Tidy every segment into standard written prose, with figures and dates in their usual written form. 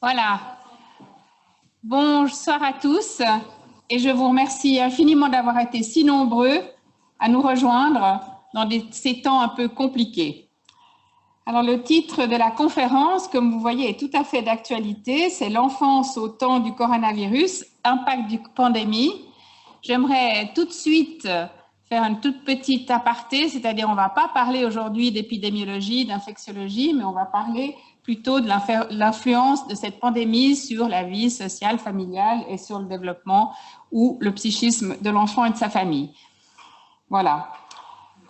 Voilà. Bonsoir à tous et je vous remercie infiniment d'avoir été si nombreux à nous rejoindre dans ces temps un peu compliqués. Alors le titre de la conférence, comme vous voyez, est tout à fait d'actualité. C'est l'enfance au temps du coronavirus, impact du pandémie. J'aimerais tout de suite faire une toute petite aparté, c'est-à-dire on ne va pas parler aujourd'hui d'épidémiologie, d'infectiologie, mais on va parler plutôt de l'influence de cette pandémie sur la vie sociale, familiale et sur le développement ou le psychisme de l'enfant et de sa famille. Voilà.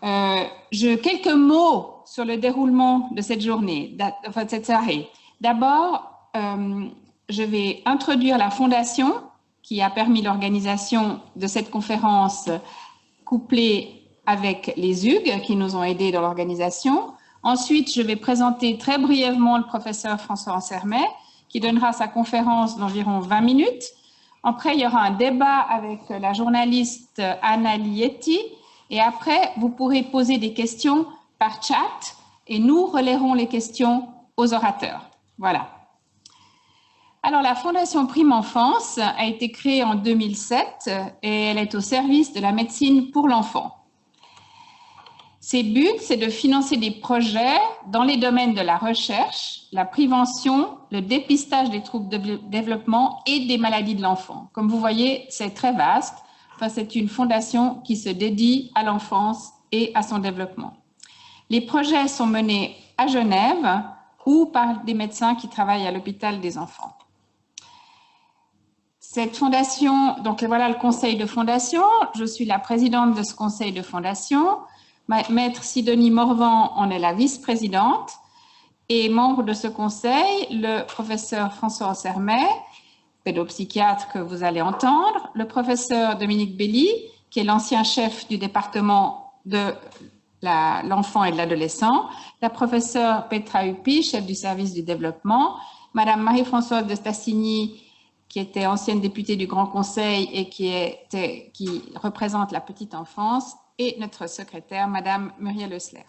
Quelques mots sur le déroulement de cette journée, enfin de cette soirée. D'abord, je vais introduire la fondation qui a permis l'organisation de cette conférence couplée avec les Hugues qui nous ont aidés dans l'organisation. Ensuite, je vais présenter très brièvement le professeur François Ansermet qui donnera sa conférence d'environ 20 minutes. Après, il y aura un débat avec la journaliste Anna Lietti et après, vous pourrez poser des questions par chat et nous relayerons les questions aux orateurs. Voilà. Alors, la Fondation Prime Enfance a été créée en 2007 et elle est au service de la médecine pour l'enfant. Ses buts, c'est de financer des projets dans les domaines de la recherche, la prévention, le dépistage des troubles de développement et des maladies de l'enfant. Comme vous voyez, c'est très vaste. Enfin, c'est une fondation qui se dédie à l'enfance et à son développement. Les projets sont menés à Genève ou par des médecins qui travaillent à l'hôpital des enfants. Cette fondation, donc voilà le conseil de fondation. Je suis la présidente de ce conseil de fondation. Maître Sidonie Morvan en est la vice-présidente et membre de ce conseil, le professeur François Ansermet, pédopsychiatre que vous allez entendre, le professeur Dominique Belli, qui est l'ancien chef du département de l'enfant et de l'adolescent, la professeure Petra Huppy, chef du service du développement, Madame Marie-Françoise de Stassigny, qui était ancienne députée du Grand Conseil et qui représente la petite enfance, et notre secrétaire, Madame Muriel Eusler.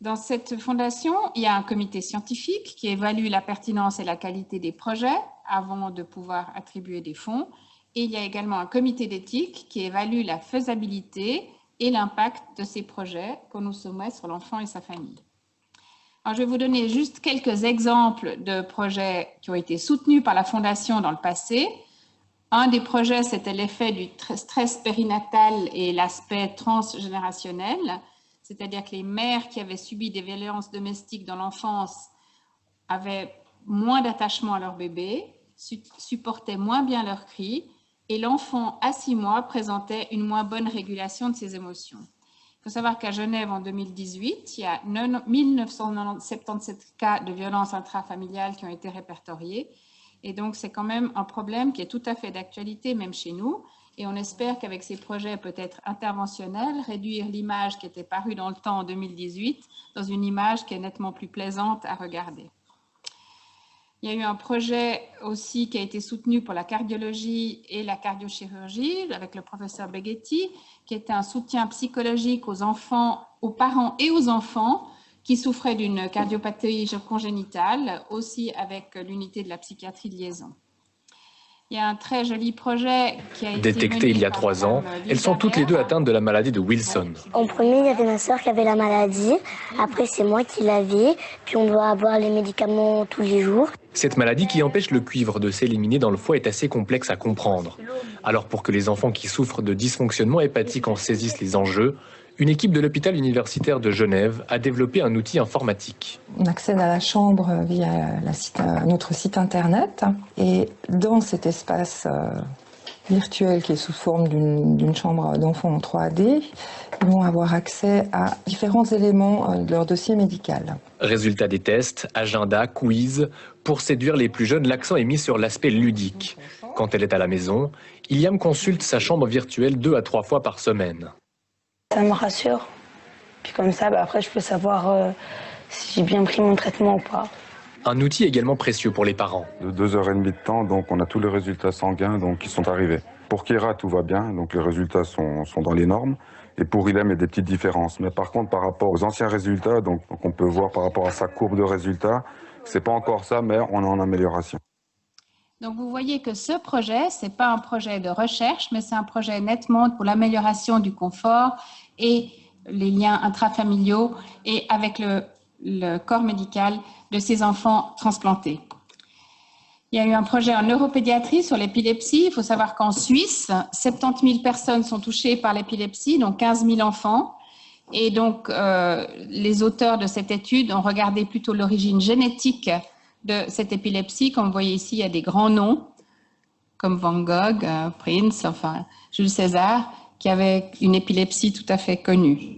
Dans cette fondation, il y a un comité scientifique qui évalue la pertinence et la qualité des projets avant de pouvoir attribuer des fonds. Et il y a également un comité d'éthique qui évalue la faisabilité et l'impact de ces projets qu'on nous soumet sur l'enfant et sa famille. Alors, je vais vous donner juste quelques exemples de projets qui ont été soutenus par la Fondation dans le passé. Un des projets, c'était l'effet du stress périnatal et l'aspect transgénérationnel, c'est-à-dire que les mères qui avaient subi des violences domestiques dans l'enfance avaient moins d'attachement à leur bébé, supportaient moins bien leurs cris, et l'enfant à 6 mois présentait une moins bonne régulation de ses émotions. Il faut savoir qu'à Genève, en 2018, il y a 1977 cas de violences intrafamiliales qui ont été répertoriés. Et donc, c'est quand même un problème qui est tout à fait d'actualité, même chez nous. Et on espère qu'avec ces projets peut-être interventionnels, réduire l'image qui était parue dans le temps en 2018 dans une image qui est nettement plus plaisante à regarder. Il y a eu un projet aussi qui a été soutenu pour la cardiologie et la cardiochirurgie avec le professeur Beghetti, qui était un soutien psychologique aux enfants, aux parents et aux enfants qui souffraient d'une cardiopathie congénitale, aussi avec l'unité de la psychiatrie de liaison. Il y a un très joli projet qui a été détecté il y a 3 ans. Elles sont toutes les deux atteintes de la maladie de Wilson. En premier, il y avait ma sœur qui avait la maladie. Après, c'est moi qui l'avais. Puis on doit avoir les médicaments tous les jours. Cette maladie qui empêche le cuivre de s'éliminer dans le foie est assez complexe à comprendre. Alors pour que les enfants qui souffrent de dysfonctionnement hépatique en saisissent les enjeux, une équipe de l'hôpital universitaire de Genève a développé un outil informatique. On accède à la chambre via notre site internet et dans cet espace virtuel qui est sous forme d'une chambre d'enfants en 3D, ils vont avoir accès à différents éléments de leur dossier médical. Résultat des tests, agenda, quiz. Pour séduire les plus jeunes, l'accent est mis sur l'aspect ludique. Quand elle est à la maison, Iliam consulte sa chambre virtuelle 2 à 3 fois par semaine. Ça me rassure. Puis comme ça, après, je peux savoir si j'ai bien pris mon traitement ou pas. Un outil également précieux pour les parents. De 2h30 de temps, donc on a tous les résultats sanguins qui sont arrivés. Pour Kira, tout va bien, donc les résultats sont dans les normes. Et pour Ilham, il y a des petites différences. Mais par contre, par rapport aux anciens résultats, donc on peut voir par rapport à sa courbe de résultats, C'est pas encore ça, mais on est en amélioration. Donc, vous voyez que ce projet, ce n'est pas un projet de recherche, mais c'est un projet nettement pour l'amélioration du confort et les liens intrafamiliaux et avec le corps médical de ces enfants transplantés. Il y a eu un projet en neuropédiatrie sur l'épilepsie. Il faut savoir qu'en Suisse, 70 000 personnes sont touchées par l'épilepsie, donc 15 000 enfants. Et donc, les auteurs de cette étude ont regardé plutôt l'origine génétique de cette épilepsie. Comme vous voyez ici, il y a des grands noms, comme Van Gogh, Prince, enfin Jules César, qui avaient une épilepsie tout à fait connue.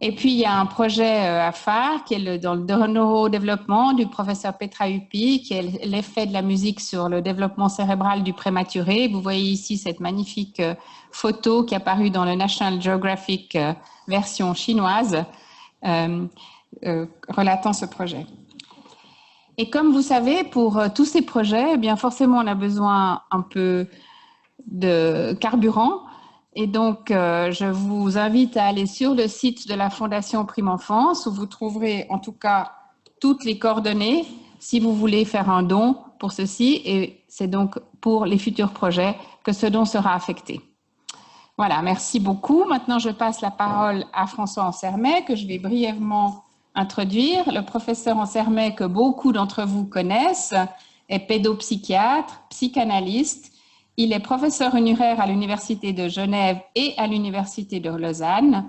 Et puis, il y a un projet à phare qui est dans le neurodéveloppement du professeur Petra Huppi, qui est l'effet de la musique sur le développement cérébral du prématuré. Vous voyez ici cette magnifique photo qui est apparue dans le National Geographic version chinoise relatant ce projet. Et comme vous savez, pour tous ces projets, eh bien forcément, on a besoin un peu de carburant. Et donc, je vous invite à aller sur le site de la Fondation Prime Enfance où vous trouverez en tout cas toutes les coordonnées si vous voulez faire un don pour ceci. Et c'est donc pour les futurs projets que ce don sera affecté. Voilà, merci beaucoup. Maintenant, je passe la parole à François Ansermet que je vais brièvement introduire. Le professeur Ansermet, que beaucoup d'entre vous connaissent, est pédopsychiatre, psychanalyste. Il est professeur honoraire à l'Université de Genève et à l'Université de Lausanne.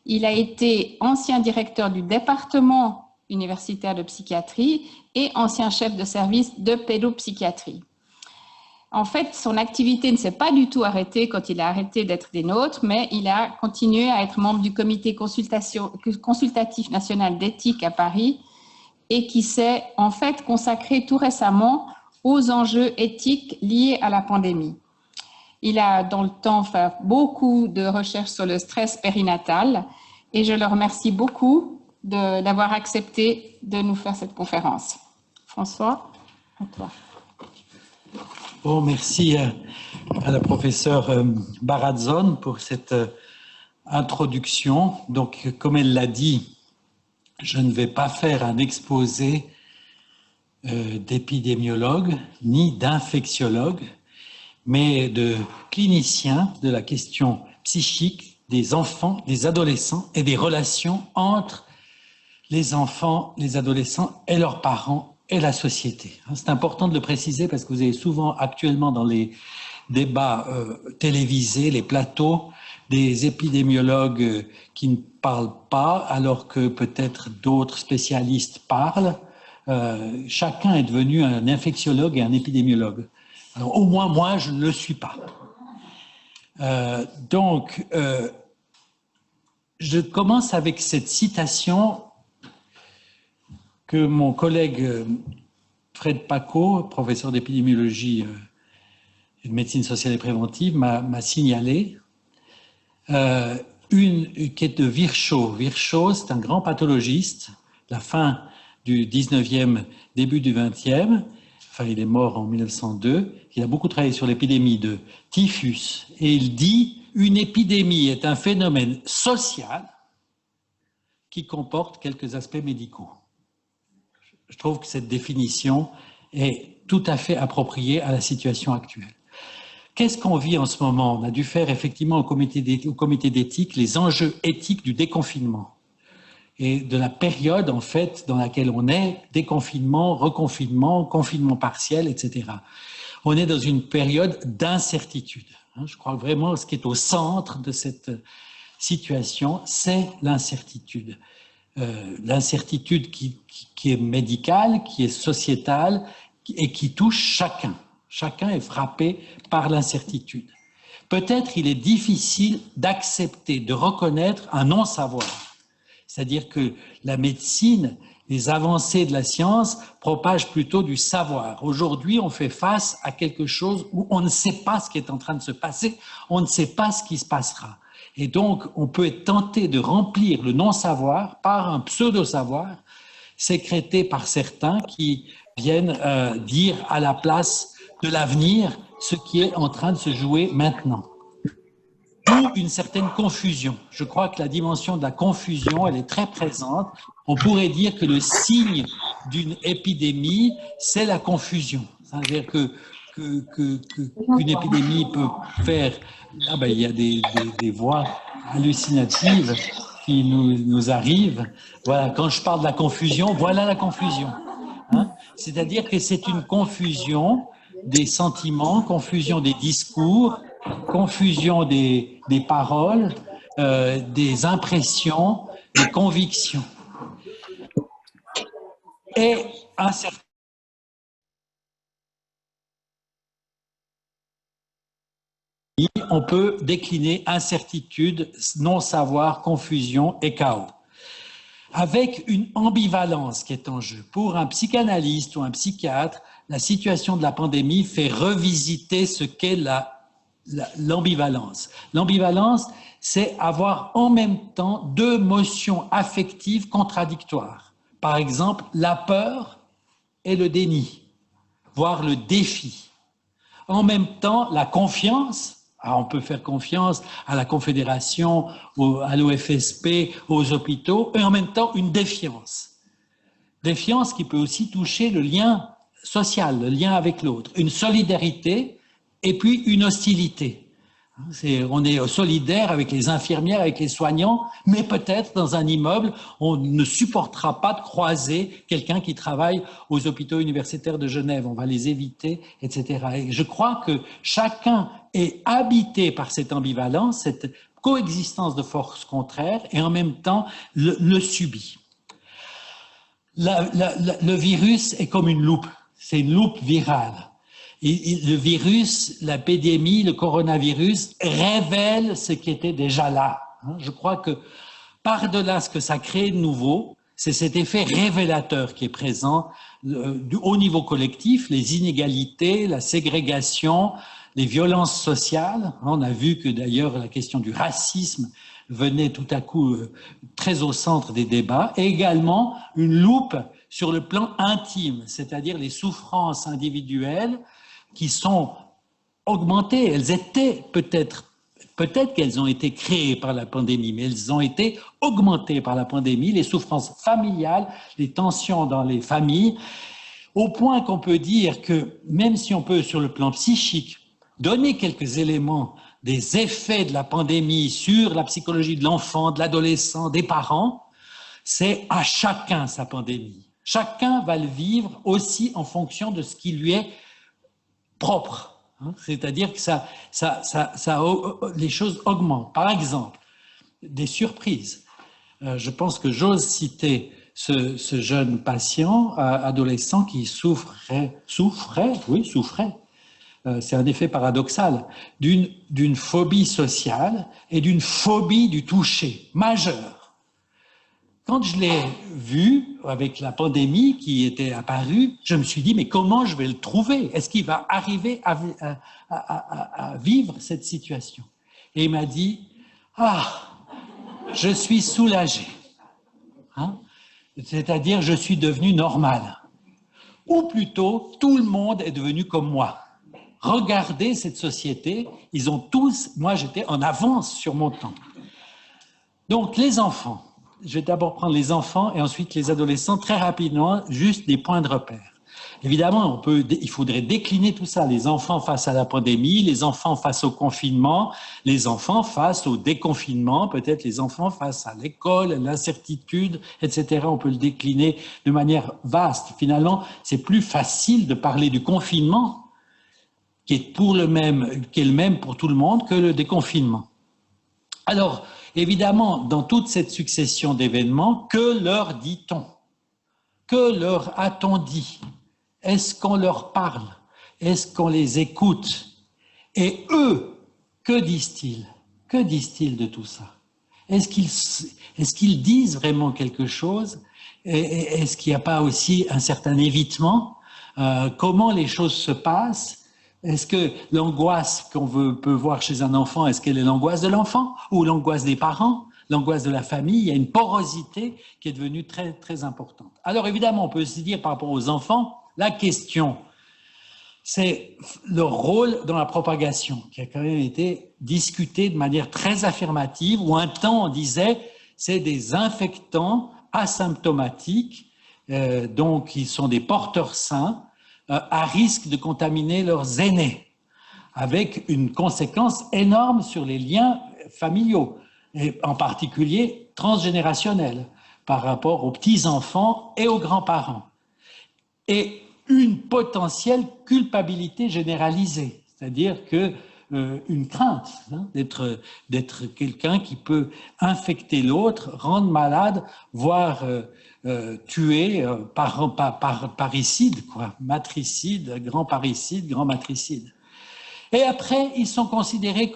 Il a été ancien directeur du département universitaire de psychiatrie et ancien chef de service de pédopsychiatrie. En fait, son activité ne s'est pas du tout arrêtée quand il a arrêté d'être des nôtres, mais il a continué à être membre du comité consultatif national d'éthique à Paris et qui s'est en fait consacré tout récemment aux enjeux éthiques liés à la pandémie. Il a dans le temps fait beaucoup de recherches sur le stress périnatal et je le remercie beaucoup d'avoir accepté de nous faire cette conférence. François, à toi. Bon, merci à la professeure Baratzon pour cette introduction. Donc, comme elle l'a dit, je ne vais pas faire un exposé d'épidémiologue ni d'infectiologue, mais de clinicien de la question psychique des enfants, des adolescents et des relations entre les enfants, les adolescents et leurs parents et la société. C'est important de le préciser parce que vous avez souvent actuellement dans les débats télévisés, les plateaux, des épidémiologues qui ne parlent pas alors que peut-être d'autres spécialistes parlent. Chacun est devenu un infectiologue et un épidémiologue. Alors, au moins, moi, je ne le suis pas. Donc, je commence avec cette citation que mon collègue Fred Paco, professeur d'épidémiologie et de médecine sociale et préventive, m'a signalée. Qui est de Virchow. Virchow, c'est un grand pathologiste, la fin du 19e, début du 20e, enfin il est mort en 1902, il a beaucoup travaillé sur l'épidémie de typhus, et il dit « Une épidémie est un phénomène social qui comporte quelques aspects médicaux ». Je trouve que cette définition est tout à fait appropriée à la situation actuelle. Qu'est-ce qu'on vit en ce moment? On a dû faire effectivement au comité d'éthique les enjeux éthiques du déconfinement et de la période en fait dans laquelle on est, déconfinement, reconfinement, confinement partiel, etc. On est dans une période d'incertitude. Je crois vraiment que ce qui est au centre de cette situation, c'est l'incertitude. L'incertitude qui est médicale, qui est sociétale et qui touche chacun. Chacun est frappé par l'incertitude. Peut-être il est difficile d'accepter, de reconnaître un non-savoir. C'est-à-dire que la médecine, les avancées de la science propagent plutôt du savoir. Aujourd'hui, on fait face à quelque chose où on ne sait pas ce qui est en train de se passer, on ne sait pas ce qui se passera. Et donc, on peut être tenté de remplir le non-savoir par un pseudo-savoir sécrété par certains qui viennent dire à la place de l'avenir ce qui est en train de se jouer maintenant. D'où une certaine confusion. Je crois que la dimension de la confusion, elle est très présente. On pourrait dire que le signe d'une épidémie, c'est la confusion. C'est-à-dire qu'une épidémie peut faire... Ah ben, il y a des voix hallucinatives qui nous arrivent. Voilà, quand je parle de la confusion, voilà la confusion. Hein? C'est-à-dire que c'est une confusion des sentiments, confusion des discours, confusion des paroles, des impressions, des convictions. Et un certain on peut décliner incertitude, non-savoir, confusion et chaos. Avec une ambivalence qui est en jeu. Pour un psychanalyste ou un psychiatre, la situation de la pandémie fait revisiter ce qu'est l'ambivalence. L'ambivalence, c'est avoir en même temps deux motions affectives contradictoires. Par exemple, la peur et le déni, voire le défi. En même temps, la confiance. Alors on peut faire confiance à la Confédération, à l'OFSP, aux hôpitaux, et en même temps une défiance. Défiance qui peut aussi toucher le lien social, le lien avec l'autre, une solidarité et puis une hostilité. On est solidaire avec les infirmières, avec les soignants, mais peut-être dans un immeuble, on ne supportera pas de croiser quelqu'un qui travaille aux hôpitaux universitaires de Genève. On va les éviter, etc. Et je crois que chacun est habité par cette ambivalence, cette coexistence de forces contraires, et en même temps le subit. Le virus est comme une loupe, c'est une loupe virale. Et le virus, l'épidémie, le coronavirus révèle ce qui était déjà là. Je crois que par-delà ce que ça crée de nouveau, c'est cet effet révélateur qui est présent au niveau collectif, les inégalités, la ségrégation, les violences sociales. On a vu que d'ailleurs la question du racisme venait tout à coup très au centre des débats, et également une loupe sur le plan intime, c'est-à-dire les souffrances individuelles qui sont augmentées. Elles étaient peut-être qu'elles ont été créées par la pandémie, mais elles ont été augmentées par la pandémie, les souffrances familiales, les tensions dans les familles, au point qu'on peut dire que même si on peut, sur le plan psychique, donner quelques éléments des effets de la pandémie sur la psychologie de l'enfant, de l'adolescent, des parents, c'est à chacun sa pandémie. Chacun va le vivre aussi en fonction de ce qui lui est propre. C'est-à-dire que les choses augmentent. Par exemple, des surprises. Je pense que j'ose citer ce jeune patient, adolescent, qui souffrait, c'est un effet paradoxal, d'une phobie sociale et d'une phobie du toucher majeure. Quand je l'ai vu avec la pandémie qui était apparue, je me suis dit, mais comment je vais le trouver? Est-ce qu'il va arriver à vivre cette situation? Et il m'a dit, je suis soulagé. C'est-à-dire, je suis devenu normal. Ou plutôt, tout le monde est devenu comme moi. Regardez cette société, ils ont tous, moi j'étais en avance sur mon temps. Donc les enfants, je vais d'abord prendre les enfants et ensuite les adolescents très rapidement, juste des points de repère. Évidemment, il faudrait décliner tout ça, les enfants face à la pandémie, les enfants face au confinement, les enfants face au déconfinement, peut-être les enfants face à l'école, l'incertitude, etc. On peut le décliner de manière vaste. Finalement, c'est plus facile de parler du confinement qui est le même pour tout le monde que le déconfinement. Alors, évidemment, dans toute cette succession d'événements, que leur dit-on? Que leur a-t-on dit? Est-ce qu'on leur parle? Est-ce qu'on les écoute? Et eux, que disent-ils? Que disent-ils de tout ça? Est-ce qu'ils disent vraiment quelque chose? Est-ce qu'il n'y a pas aussi un certain évitement? Comment les choses se passent? Est-ce que l'angoisse qu'on peut voir chez un enfant, est-ce qu'elle est l'angoisse de l'enfant ou l'angoisse des parents, l'angoisse de la famille? Il y a une porosité qui est devenue très, très importante. Alors évidemment, on peut se dire par rapport aux enfants, la question, c'est leur rôle dans la propagation, qui a quand même été discuté de manière très affirmative, où un temps on disait c'est des infectants asymptomatiques donc ils sont des porteurs sains, à risque de contaminer leurs aînés, avec une conséquence énorme sur les liens familiaux, et en particulier transgénérationnels, par rapport aux petits-enfants et aux grands-parents. Et une potentielle culpabilité généralisée, c'est-à-dire que une crainte d'être quelqu'un qui peut infecter l'autre, rendre malade, voire tuer parricide, quoi, matricide, grand parricide, grand matricide. Et après, ils sont considérés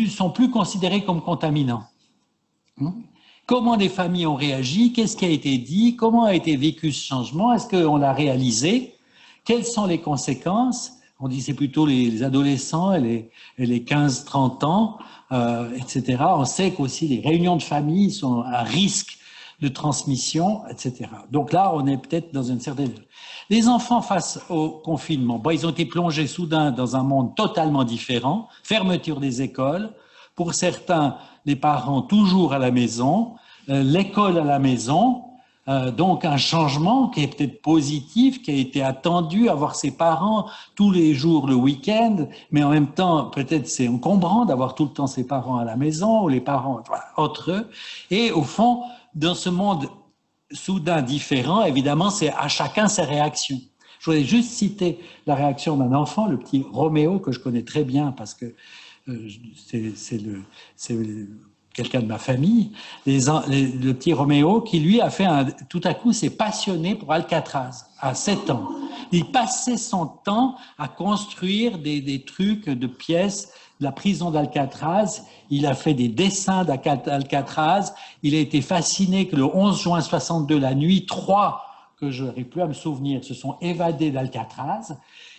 sont plus considérés comme contaminants. Comment les familles ont réagi? Qu'est-ce qui a été dit? Comment a été vécu ce changement? Est-ce qu'on l'a réalisé? Quelles sont les conséquences? On dit c'est plutôt les adolescents et les 15-30 ans, etc. On sait qu'aussi les réunions de famille sont à risque de transmission, etc. Donc là, on est peut-être dans une certaine... Les enfants face au confinement, ils ont été plongés soudain dans un monde totalement différent, fermeture des écoles, pour certains, les parents toujours à la maison, l'école à la maison, donc un changement qui est peut-être positif, qui a été attendu, avoir ses parents tous les jours le week-end, mais en même temps, peut-être c'est encombrant d'avoir tout le temps ses parents à la maison, ou les parents entre eux. Et au fond, dans ce monde soudain différent, évidemment, c'est à chacun ses réactions. Je voudrais juste citer la réaction d'un enfant, le petit Roméo, que je connais très bien parce que c'est quelqu'un de ma famille, le petit Roméo, qui lui a fait tout à coup s'est passionné pour Alcatraz à 7 ans. Il passait son temps à construire des trucs de pièces de la prison d'Alcatraz. Il a fait des dessins d'Alcatraz. Il a été fasciné que le 11 juin 62, la nuit, 3, que je n'arrive plus à me souvenir, se sont évadés d'Alcatraz.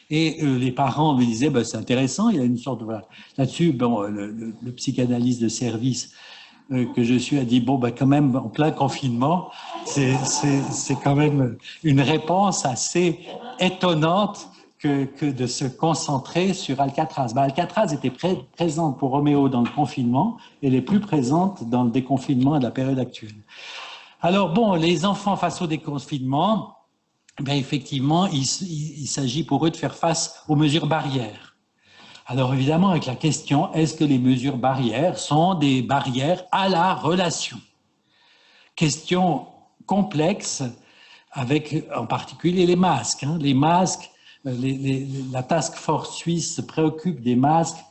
Et les parents me disaient, c'est intéressant, il y a une sorte de... Voilà. Là-dessus, le psychanalyste de service que je suis a dit, quand même, en plein confinement, c'est quand même une réponse assez étonnante que de se concentrer sur Alcatraz. Alcatraz était présente pour Roméo dans le confinement, et elle est plus présente dans le déconfinement de la période actuelle. Alors les enfants face au déconfinement, effectivement, il s'agit pour eux de faire face aux mesures barrières. Alors évidemment, avec la question, est-ce que les mesures barrières sont des barrières à la relation? Question complexe, avec en particulier les masques. Les masques, la task force suisse se préoccupe des masques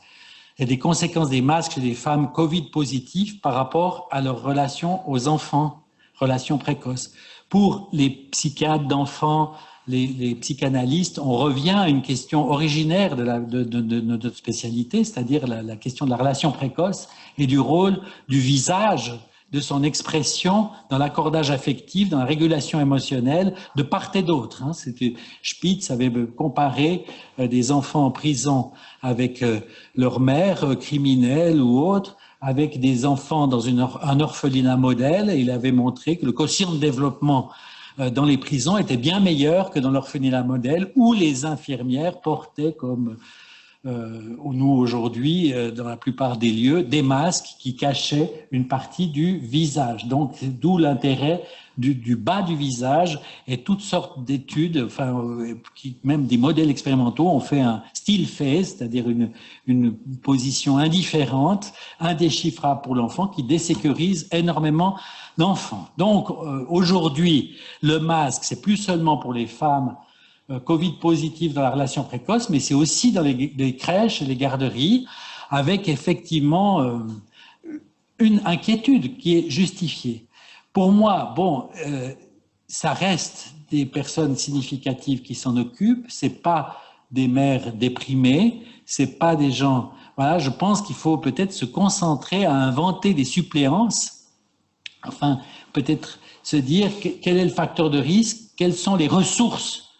et des conséquences des masques chez les femmes Covid positives par rapport à leur relation aux enfants, relation précoce. Pour les psychiatres d'enfants, les psychanalystes, on revient à une question originaire de notre spécialité, c'est-à-dire la question de la relation précoce et du rôle du visage, de son expression dans l'accordage affectif, dans la régulation émotionnelle, de part et d'autre. Spitz avait comparé des enfants en prison avec leur mère, criminelle ou autre, avec des enfants dans un orphelinat modèle, et il avait montré que le quotient de développement dans les prisons était bien meilleur que dans l'orphelinat modèle, où les infirmières portaient, comme nous aujourd'hui, dans la plupart des lieux, des masques qui cachaient une partie du visage. Donc, d'où l'intérêt du bas du visage, et toutes sortes d'études, même des modèles expérimentaux ont fait un still face, c'est-à-dire une position indifférente, indéchiffrable pour l'enfant, qui désécurise énormément d'enfants. Donc, aujourd'hui, le masque, c'est plus seulement pour les femmes Covid positives dans la relation précoce, mais c'est aussi dans les crèches et les garderies, avec effectivement une inquiétude qui est justifiée. Pour moi, ça reste des personnes significatives qui s'en occupent, c'est pas des mères déprimées, c'est pas des gens... Voilà, je pense qu'il faut peut-être se concentrer à inventer des suppléances, enfin, peut-être se dire quel est le facteur de risque, quelles sont les ressources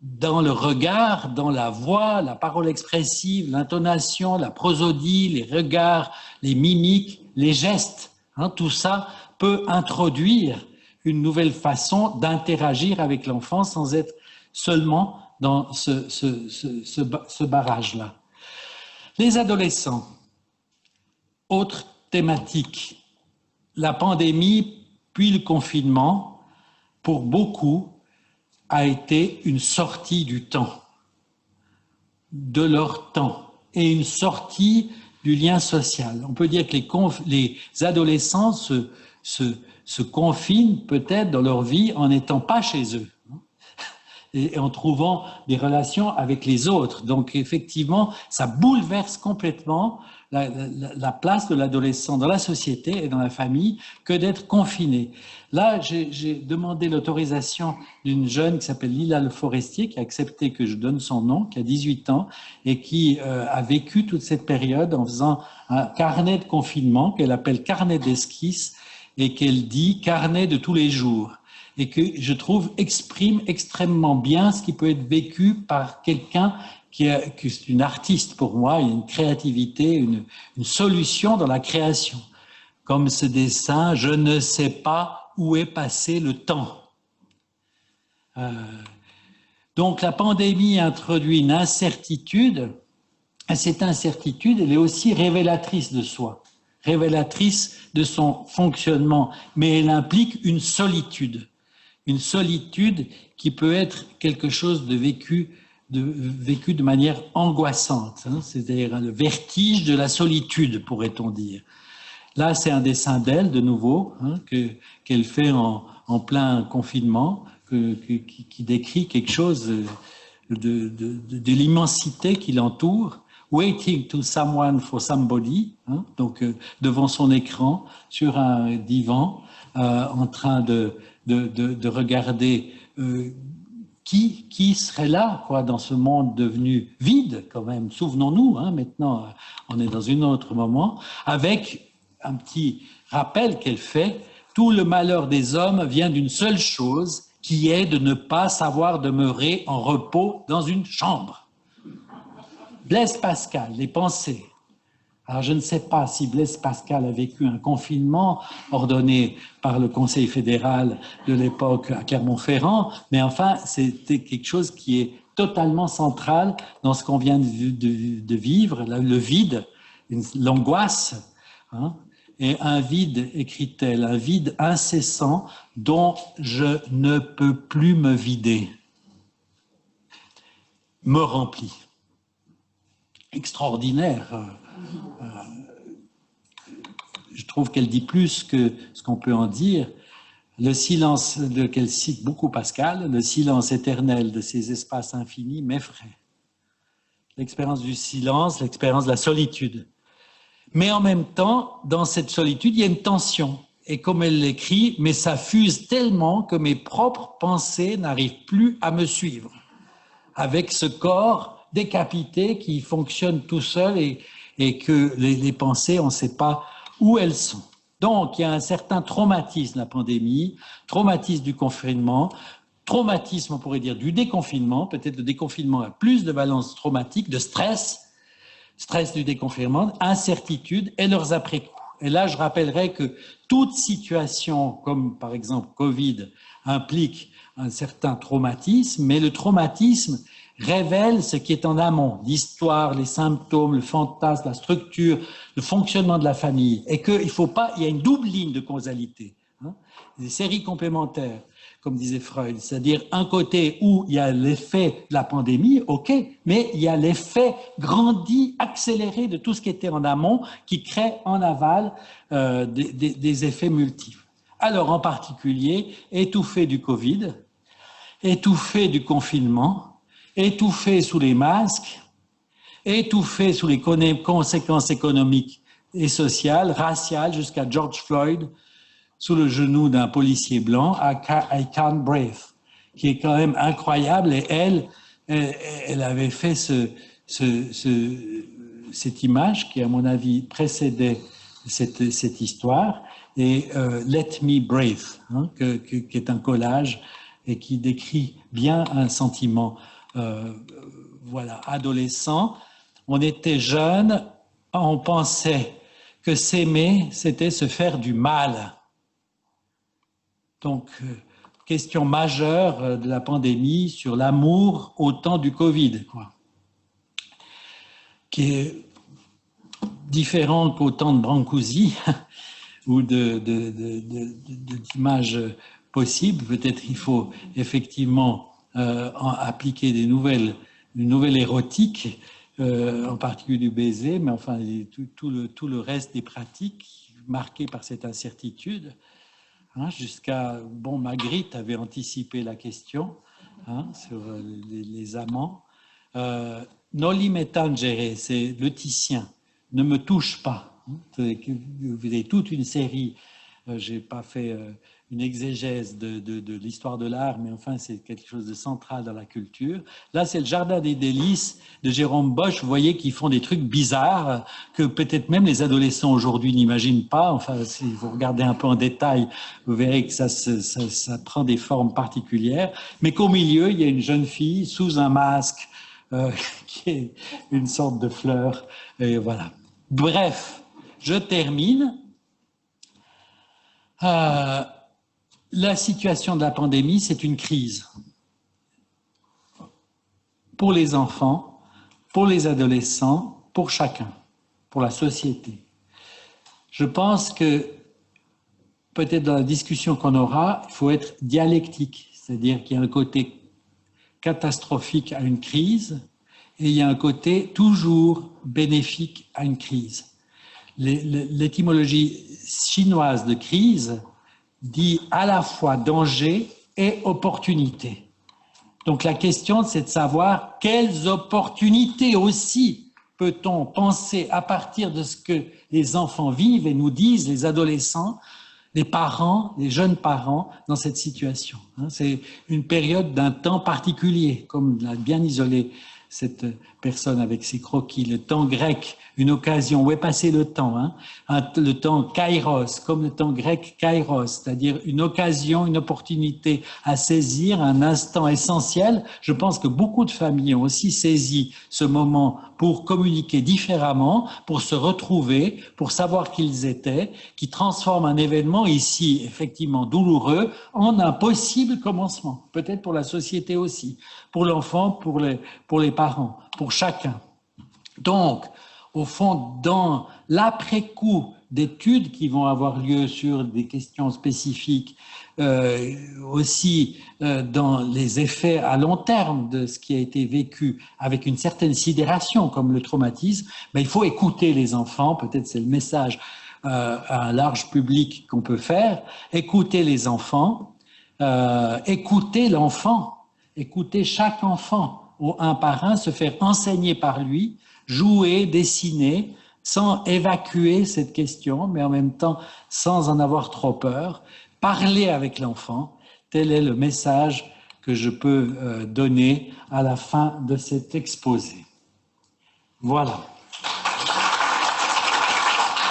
dans le regard, dans la voix, la parole expressive, l'intonation, la prosodie, les regards, les mimiques, les gestes. Tout ça peut introduire une nouvelle façon d'interagir avec l'enfant sans être seulement dans ce barrage-là. Les adolescents, autre thématique, la pandémie puis le confinement, pour beaucoup, a été une sortie du temps, de leur temps, et une sortie du lien social. On peut dire que les adolescents se confinent peut-être dans leur vie en n'étant pas chez eux et en trouvant des relations avec les autres. Donc effectivement, ça bouleverse complètement la place de l'adolescent dans la société et dans la famille que d'être confiné. Là, j'ai demandé l'autorisation d'une jeune qui s'appelle Lila Le Forestier, qui a accepté que je donne son nom, qui a 18 ans et qui a vécu toute cette période en faisant un carnet de confinement qu'elle appelle carnet d'esquisse et qu'elle dit carnet de tous les jours, et que je trouve exprime extrêmement bien ce qui peut être vécu par quelqu'un qui est une artiste pour moi, une créativité, une solution dans la création. Comme ce dessin, je ne sais pas où est passé le temps. Donc la pandémie introduit une incertitude, et cette incertitude, elle est aussi révélatrice de soi, révélatrice de son fonctionnement, mais elle implique une solitude qui peut être quelque chose de vécu de manière angoissante, hein, c'est-à-dire le vertige de la solitude, pourrait-on dire. Là, c'est un dessin d'elle, de nouveau, hein, qu'elle fait en plein confinement, qui décrit quelque chose de l'immensité qui l'entoure. Waiting to someone for somebody, hein, donc devant son écran, sur un divan, en train de regarder qui serait là, quoi, dans ce monde devenu vide, quand même. Souvenons-nous, hein, maintenant, on est dans un autre moment, avec un petit rappel qu'elle fait, tout le malheur des hommes vient d'une seule chose, qui est de ne pas savoir demeurer en repos dans une chambre. Blaise Pascal, les pensées. Alors, je ne sais pas si Blaise Pascal a vécu un confinement ordonné par le Conseil fédéral de l'époque à Clermont-Ferrand, mais enfin, c'était quelque chose qui est totalement central dans ce qu'on vient de vivre, le vide, l'angoisse, hein, et un vide, écrit-elle, un vide incessant dont je ne peux plus me vider, me remplit. Extraordinaire. Je trouve qu'elle dit plus que ce qu'on peut en dire. Le silence, qu'elle cite beaucoup Pascal, le silence éternel de ces espaces infinis m'effraie. L'expérience du silence, l'expérience de la solitude. Mais en même temps, dans cette solitude, il y a une tension. Et comme elle l'écrit, mais ça fuse tellement que mes propres pensées n'arrivent plus à me suivre. Avec ce corps décapité qui fonctionne tout seul et que les pensées, on ne sait pas où elles sont. Donc, il y a un certain traumatisme, la pandémie, traumatisme du confinement, traumatisme, on pourrait dire, du déconfinement. Peut-être le déconfinement a plus de valence traumatique, de stress du déconfinement, incertitude et leurs après-coups. Et là, je rappellerai que toute situation, comme par exemple Covid, implique un certain traumatisme, mais le traumatisme révèle ce qui est en amont, l'histoire, les symptômes, le fantasme, la structure, le fonctionnement de la famille, et qu'il faut pas, il y a une double ligne de causalité, hein, des séries complémentaires, comme disait Freud, c'est-à-dire un côté où il y a l'effet de la pandémie, ok, mais il y a l'effet grandi, accéléré de tout ce qui était en amont, qui crée en aval des effets multiples. Alors, en particulier, étouffé du Covid, étouffé du confinement, étouffé sous les masques, étouffé sous les conséquences économiques et sociales, raciales, jusqu'à George Floyd, sous le genou d'un policier blanc, I Can't Breathe, qui est quand même incroyable. Et elle avait fait cette image qui, à mon avis, précédait cette histoire, et Let Me Breathe, hein, qui est un collage et qui décrit bien un sentiment. Voilà, adolescent, on était jeunes, on pensait que s'aimer, c'était se faire du mal. Donc, question majeure de la pandémie sur l'amour au temps du Covid, quoi, qui est différent qu'au temps de Brancusi, ou d'images possibles. Peut-être il faut effectivement appliquer une nouvelle érotique, en particulier du baiser, mais enfin tout le reste des pratiques marquées par cette incertitude. Jusqu'à, bon, Magritte avait anticipé la question sur les amants. Noli me tangere, c'est le Titien, ne me touche pas. Vous avez toute une série, je n'ai pas fait une exégèse de l'histoire de l'art, mais enfin c'est quelque chose de central dans la culture. Là c'est le Jardin des délices de Jérôme Bosch, vous voyez qu'ils font des trucs bizarres que peut-être même les adolescents aujourd'hui n'imaginent pas. Enfin si vous regardez un peu en détail, vous verrez que ça prend des formes particulières, mais qu'au milieu il y a une jeune fille sous un masque qui est une sorte de fleur, et voilà. Bref, je termine. La situation de la pandémie, c'est une crise pour les enfants, pour les adolescents, pour chacun, pour la société. Je pense que peut-être dans la discussion qu'on aura, il faut être dialectique, c'est-à-dire qu'il y a un côté catastrophique à une crise et il y a un côté toujours bénéfique à une crise. L'étymologie chinoise de crise dit à la fois danger et opportunité. Donc la question, c'est de savoir quelles opportunités aussi peut-on penser à partir de ce que les enfants vivent et nous disent, les adolescents, les parents, les jeunes parents dans cette situation. C'est une période d'un temps particulier, comme l'a bien isolé cette personne avec ses croquis, le temps grec, une occasion, où est passé le temps, le temps kairos, comme le temps grec kairos, c'est-à-dire une occasion, une opportunité à saisir, un instant essentiel. Je pense que beaucoup de familles ont aussi saisi ce moment pour communiquer différemment, pour se retrouver, pour savoir qui ils étaient, qui transforme un événement ici, effectivement douloureux, en un possible commencement, peut-être pour la société aussi, pour l'enfant, pour les parents, pour chacun. Donc, au fond, dans l'après-coup d'études qui vont avoir lieu sur des questions spécifiques, aussi dans les effets à long terme de ce qui a été vécu avec une certaine sidération comme le traumatisme, il faut écouter les enfants, peut-être c'est le message à un large public qu'on peut faire, écouter les enfants, écouter l'enfant, écouter chaque enfant, un par un, se faire enseigner par lui, jouer, dessiner, sans évacuer cette question, mais en même temps sans en avoir trop peur, parler avec l'enfant. Tel est le message que je peux donner à la fin de cet exposé. Voilà.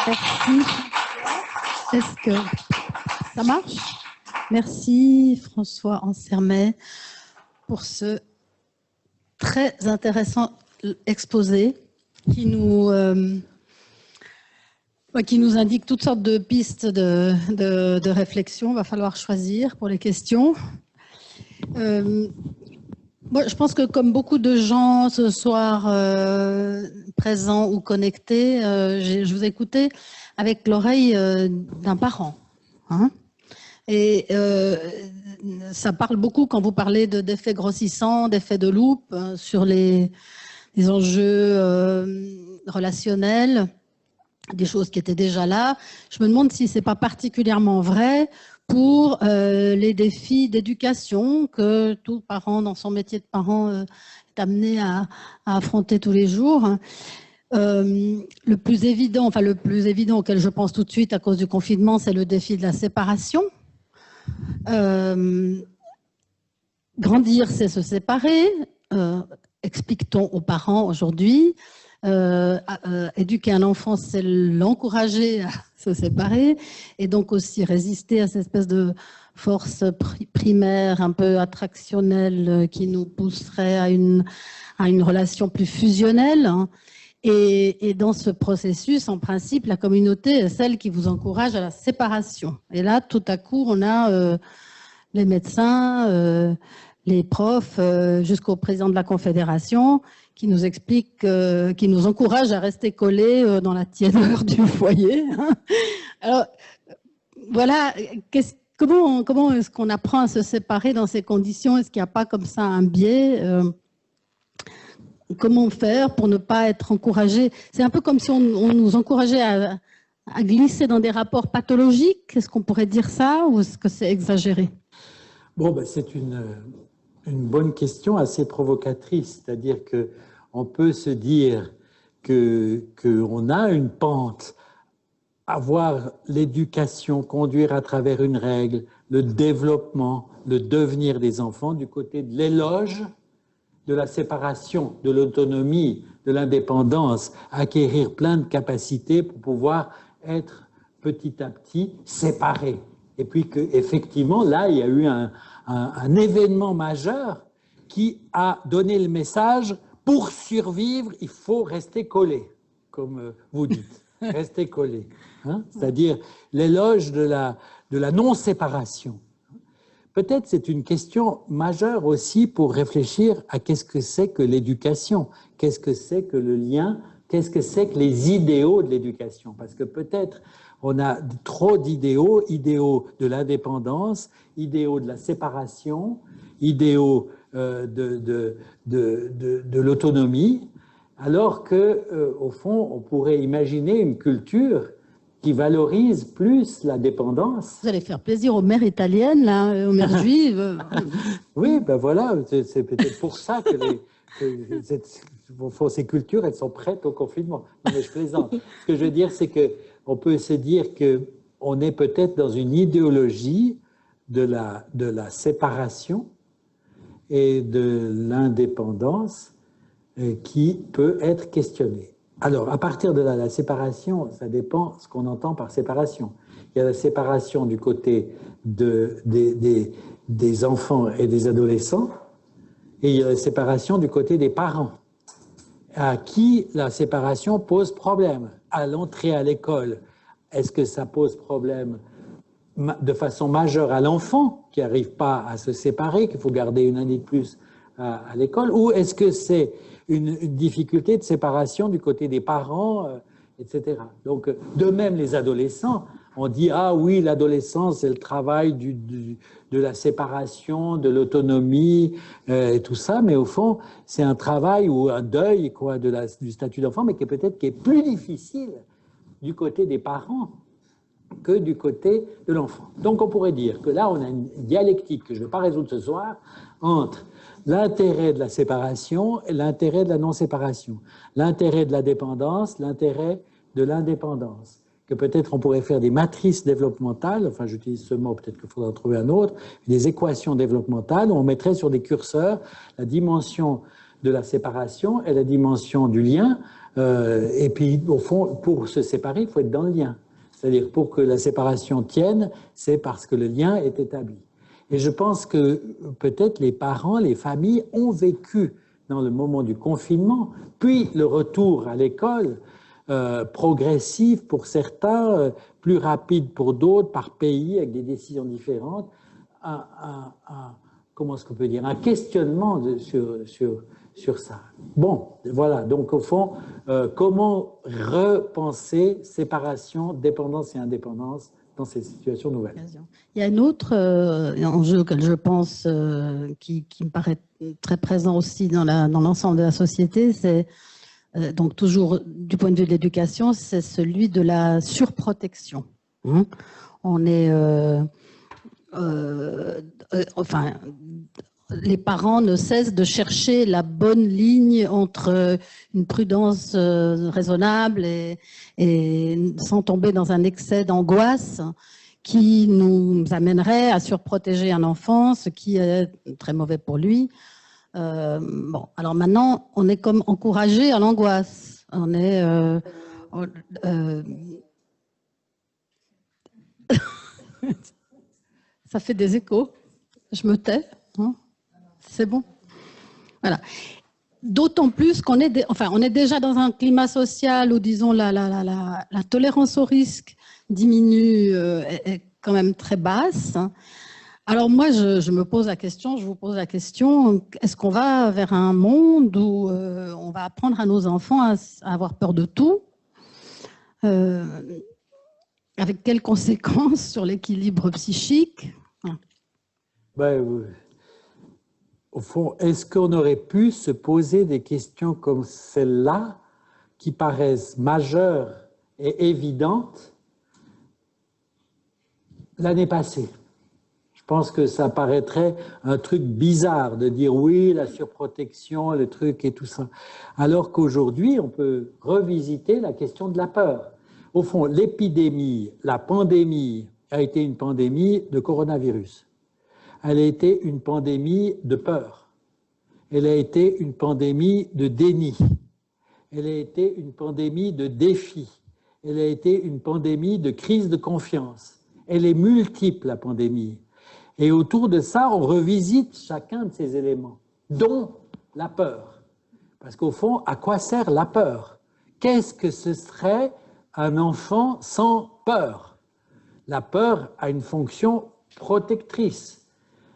Merci. Est-ce que ça marche? Merci François Ansermet pour ce très intéressant exposé qui nous indique toutes sortes de pistes de réflexion. Il va falloir choisir pour les questions. Moi, je pense que comme beaucoup de gens ce soir présents ou connectés, je vous ai écouté avec l'oreille d'un parent. Et ça parle beaucoup quand vous parlez d'effets grossissants, d'effets de loupe sur les enjeux relationnels, des choses qui étaient déjà là. Je me demande si ce n'est pas particulièrement vrai pour les défis d'éducation que tout parent, dans son métier de parent, est amené à affronter tous les jours. Le plus évident auquel je pense tout de suite à cause du confinement, c'est le défi de la séparation. Grandir, c'est se séparer. Explique-t-on aux parents aujourd'hui. Éduquer un enfant, c'est l'encourager à se séparer et donc aussi résister à cette espèce de force primaire un peu attractionnelle qui nous pousserait à une relation plus fusionnelle. Et dans ce processus, en principe, la communauté est celle qui vous encourage à la séparation. Et là, tout à coup, on a les médecins, les profs, jusqu'au président de la Confédération, qui nous explique, qui nous encourage à rester collés dans la tiédeur du foyer, Alors, voilà, comment est-ce qu'on apprend à se séparer dans ces conditions? Est-ce qu'il n'y a pas comme ça un biais? Comment faire pour ne pas être encouragé? C'est un peu comme si on nous encourageait à glisser dans des rapports pathologiques. Est-ce qu'on pourrait dire ça ou est-ce que c'est exagéré? Bon, ben, c'est une bonne question assez provocatrice. C'est-à-dire qu'on peut se dire qu'on a une pente, avoir l'éducation, conduire à travers une règle, le développement, le devenir des enfants du côté de l'éloge, de la séparation, de l'autonomie, de l'indépendance, acquérir plein de capacités pour pouvoir être petit à petit séparés. Et puis qu'effectivement, là, il y a eu un événement majeur qui a donné le message, pour survivre, il faut rester collé, comme vous dites, rester collé. Hein? C'est-à-dire l'éloge de la non-séparation. Peut-être c'est une question majeure aussi pour réfléchir à qu'est-ce que c'est que l'éducation, qu'est-ce que c'est que le lien, qu'est-ce que c'est que les idéaux de l'éducation. Parce que peut-être on a trop d'idéaux, idéaux de l'indépendance, idéaux de la séparation, idéaux de l'autonomie, alors qu'au fond, on pourrait imaginer une culture qui valorise plus la dépendance. Vous allez faire plaisir aux mères italiennes, là, aux mères juives. Oui, ben voilà, c'est peut-être pour ça que ces cultures, elles sont prêtes au confinement. Non, mais je plaisante. Ce que je veux dire, c'est qu'on peut se dire qu'on est peut-être dans une idéologie de la séparation et de l'indépendance qui peut être questionnée. Alors, à partir de la séparation, ça dépend ce qu'on entend par séparation. Il y a la séparation du côté des enfants et des adolescents, et il y a la séparation du côté des parents, à qui la séparation pose problème. À l'entrée à l'école, est-ce que ça pose problème de façon majeure à l'enfant qui n'arrive pas à se séparer, qu'il faut garder une année de plus à l'école, ou est-ce que c'est une difficulté de séparation du côté des parents, etc. Donc, de même, les adolescents, on dit « Ah oui, l'adolescence, c'est le travail de la séparation, de l'autonomie, et tout ça », mais au fond, c'est un travail ou un deuil quoi, du statut d'enfant, mais qui est plus difficile du côté des parents que du côté de l'enfant. Donc, on pourrait dire que là, on a une dialectique que je ne vais pas résoudre ce soir entre l'intérêt de la séparation et l'intérêt de la non-séparation, l'intérêt de la dépendance, l'intérêt de l'indépendance, que peut-être on pourrait faire des matrices développementales, enfin j'utilise ce mot, peut-être qu'il faudra en trouver un autre, des équations développementales où on mettrait sur des curseurs la dimension de la séparation et la dimension du lien, et puis au fond, pour se séparer, il faut être dans le lien. C'est-à-dire pour que la séparation tienne, c'est parce que le lien est établi. Et je pense que peut-être les parents, les familles ont vécu dans le moment du confinement, puis le retour à l'école, progressif pour certains, plus rapide pour d'autres, par pays, avec des décisions différentes, comment est-ce qu'on peut dire, un questionnement sur ça. Bon, voilà, donc au fond, comment repenser séparation, dépendance et indépendance dans ces situations nouvelles. Il y a un autre enjeu que je pense qui me paraît très présent aussi dans l'ensemble de la société, c'est donc toujours du point de vue de l'éducation, c'est celui de la surprotection. On est, enfin, les parents ne cessent de chercher la bonne ligne entre une prudence raisonnable et sans tomber dans un excès d'angoisse qui nous amènerait à surprotéger un enfant, ce qui est très mauvais pour lui. Bon, alors maintenant, on est comme encouragé à l'angoisse. On est... Ça fait des échos. Je me tais. Hein. C'est bon. Voilà. D'autant plus qu'on est, on est déjà dans un climat social où, disons, la tolérance au risque diminue, est quand même très basse. Alors moi, je me pose la question, je vous pose la question, est-ce qu'on va vers un monde où on va apprendre à nos enfants à avoir peur de tout avec quelles conséquences sur l'équilibre psychique? Au fond, est-ce qu'on aurait pu se poser des questions comme celle-là, qui paraissent majeures et évidentes, l'année passée? Je pense que ça paraîtrait un truc bizarre de dire oui, la surprotection, le truc et tout ça. Alors qu'aujourd'hui, on peut revisiter la question de la peur. Au fond, l'épidémie, la pandémie a été une pandémie de coronavirus. Elle a été une pandémie de peur. Elle a été une pandémie de déni. Elle a été une pandémie de défi. Elle a été une pandémie de crise de confiance. Elle est multiple, la pandémie. Et autour de ça, on revisite chacun de ces éléments, dont la peur. Parce qu'au fond, à quoi sert la peur? Qu'est-ce que ce serait un enfant sans peur? La peur a une fonction protectrice.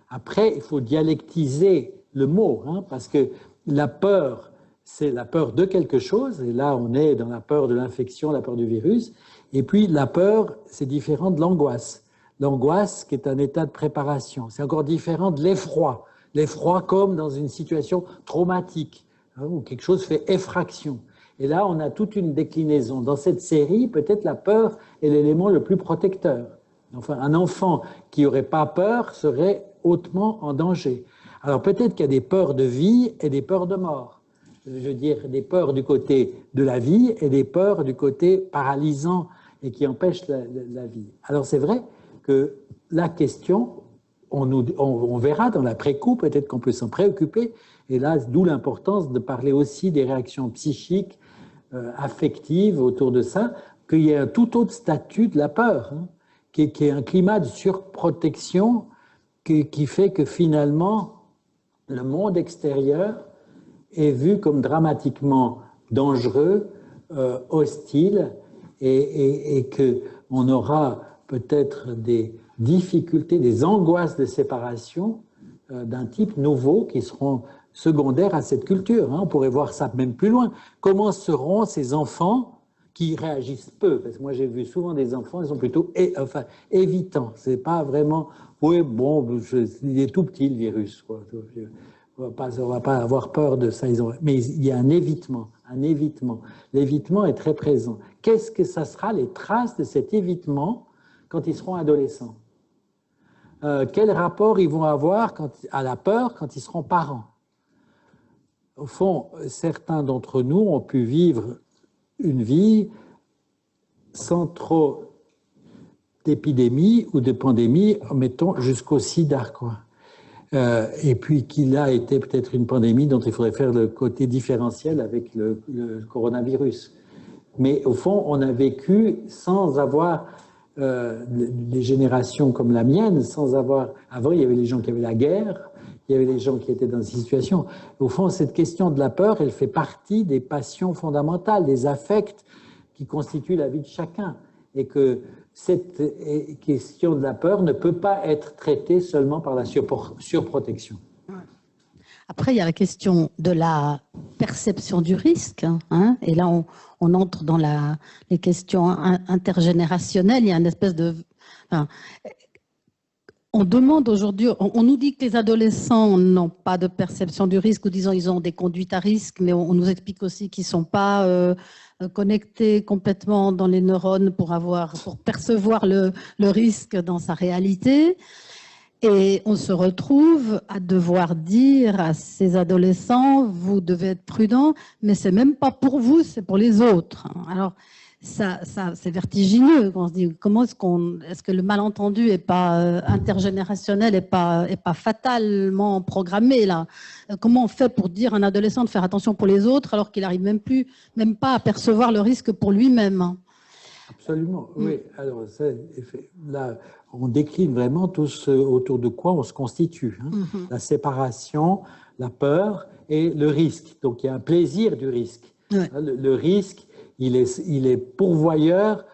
Après, il faut dialectiser le mot, hein, parce que la peur, c'est la peur de quelque chose, et là on est dans la peur de l'infection, la peur du virus, et puis la peur, c'est différent de l'angoisse. L'angoisse qui est un état de préparation, c'est encore différent de l'effroi. L'effroi comme dans une situation traumatique, hein, où quelque chose fait effraction. Et là, on a toute une déclinaison. Dans cette série, peut-être la peur est l'élément le plus protecteur. Enfin, un enfant qui n'aurait pas peur serait hautement en danger. Alors peut-être qu'il y a des peurs de vie et des peurs de mort. Je veux dire, des peurs du côté de la vie et des peurs du côté paralysant et qui empêchent la vie. Alors c'est vrai que la question, on verra dans l'après-coup, peut-être qu'on peut s'en préoccuper, et là, d'où l'importance de parler aussi des réactions psychiques, affectives autour de ça, qu'il y ait un tout autre statut de la peur, hein, qui est un climat de surprotection qui fait que finalement, le monde extérieur est vu comme dramatiquement dangereux, hostile, et qu'on aura peut-être des difficultés, des angoisses de séparation d'un type nouveau qui seront secondaires à cette culture. Hein. On pourrait voir ça même plus loin. Comment seront ces enfants qui réagissent peu? Parce que moi, j'ai vu souvent des enfants, ils sont plutôt évitants. C'est pas vraiment, oui, bon, il est tout petit le virus, quoi. On va pas avoir peur de ça. Mais il y a un évitement, un évitement. L'évitement est très présent. Qu'est-ce que ça sera, les traces de cet évitement quand ils seront adolescents? Quel rapport ils vont avoir à la peur quand ils seront parents? Au fond, certains d'entre nous ont pu vivre une vie sans trop d'épidémie ou de pandémie, mettons jusqu'au sida, quoi. Et puis qu'il a été peut-être une pandémie dont il faudrait faire le côté différentiel avec le coronavirus. Mais au fond, on a vécu sans avoir des générations comme la mienne, sans avoir... Avant, il y avait les gens qui avaient la guerre, il y avait les gens qui étaient dans ces situations. Au fond, cette question de la peur, elle fait partie des passions fondamentales, des affects qui constituent la vie de chacun. Et que cette question de la peur ne peut pas être traitée seulement par la surprotection. Après, il y a la question de la perception du risque, hein, et là, on entre dans les questions intergénérationnelles. Il y a une espèce de... Enfin, on demande aujourd'hui, on nous dit que les adolescents n'ont pas de perception du risque, ou disons ils ont des conduites à risque, mais on nous explique aussi qu'ils ne sont pas connectés complètement dans les neurones pour percevoir le risque dans sa réalité. Et on se retrouve à devoir dire à ces adolescents, vous devez être prudents, mais c'est même pas pour vous, c'est pour les autres. Alors, ça c'est vertigineux. On se dit, comment est-ce que le malentendu n'est pas intergénérationnel et pas fatalement programmé là? Comment on fait pour dire à un adolescent de faire attention pour les autres alors qu'il n'arrive même pas à percevoir le risque pour lui-même? Absolument, oui. Alors là, on décline vraiment tout ce autour de quoi on se constitue. Hein. La séparation, la peur et le risque. Donc il y a un plaisir du risque. Ouais. Le risque, il est pourvoyeur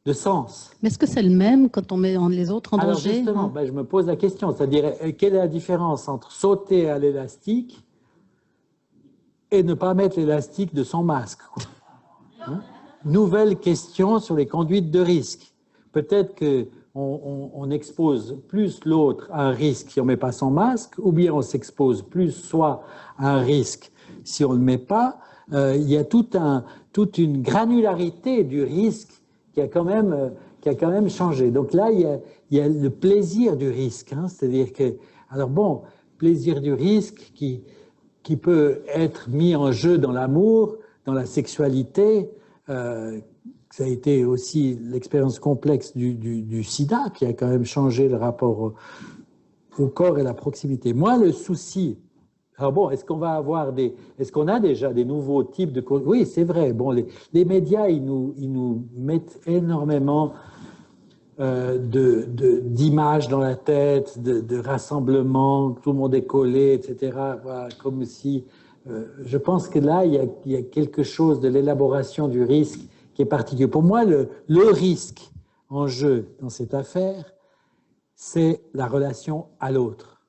de sens. Mais est-ce que c'est le même quand on met les autres en danger? Alors justement, je me pose la question, c'est-à-dire quelle est la différence entre sauter à l'élastique et ne pas mettre l'élastique de son masque, quoi. Hein? Nouvelle question sur les conduites de risque. peut-être qu'on expose plus l'autre à un risque si on ne met pas son masque, ou bien on s'expose plus soit à un risque si on ne le met pas. Il y a toute une granularité du risque qui a quand même changé. Donc là, il y a le plaisir du risque. Hein, c'est-à-dire que, alors bon, plaisir du risque qui peut être mis en jeu dans l'amour, dans la sexualité. Ça a été aussi l'expérience complexe du sida qui a quand même changé le rapport au corps et la proximité. Moi, le souci, alors bon, est-ce qu'on a déjà des nouveaux types de... Oui, c'est vrai. Bon, les médias, ils nous mettent énormément d'images dans la tête, de rassemblements, tout le monde est collé, etc. Voilà, comme si... je pense que là, il y a quelque chose de l'élaboration du risque qui est particulier. Pour moi, le risque en jeu dans cette affaire, c'est la relation à l'autre.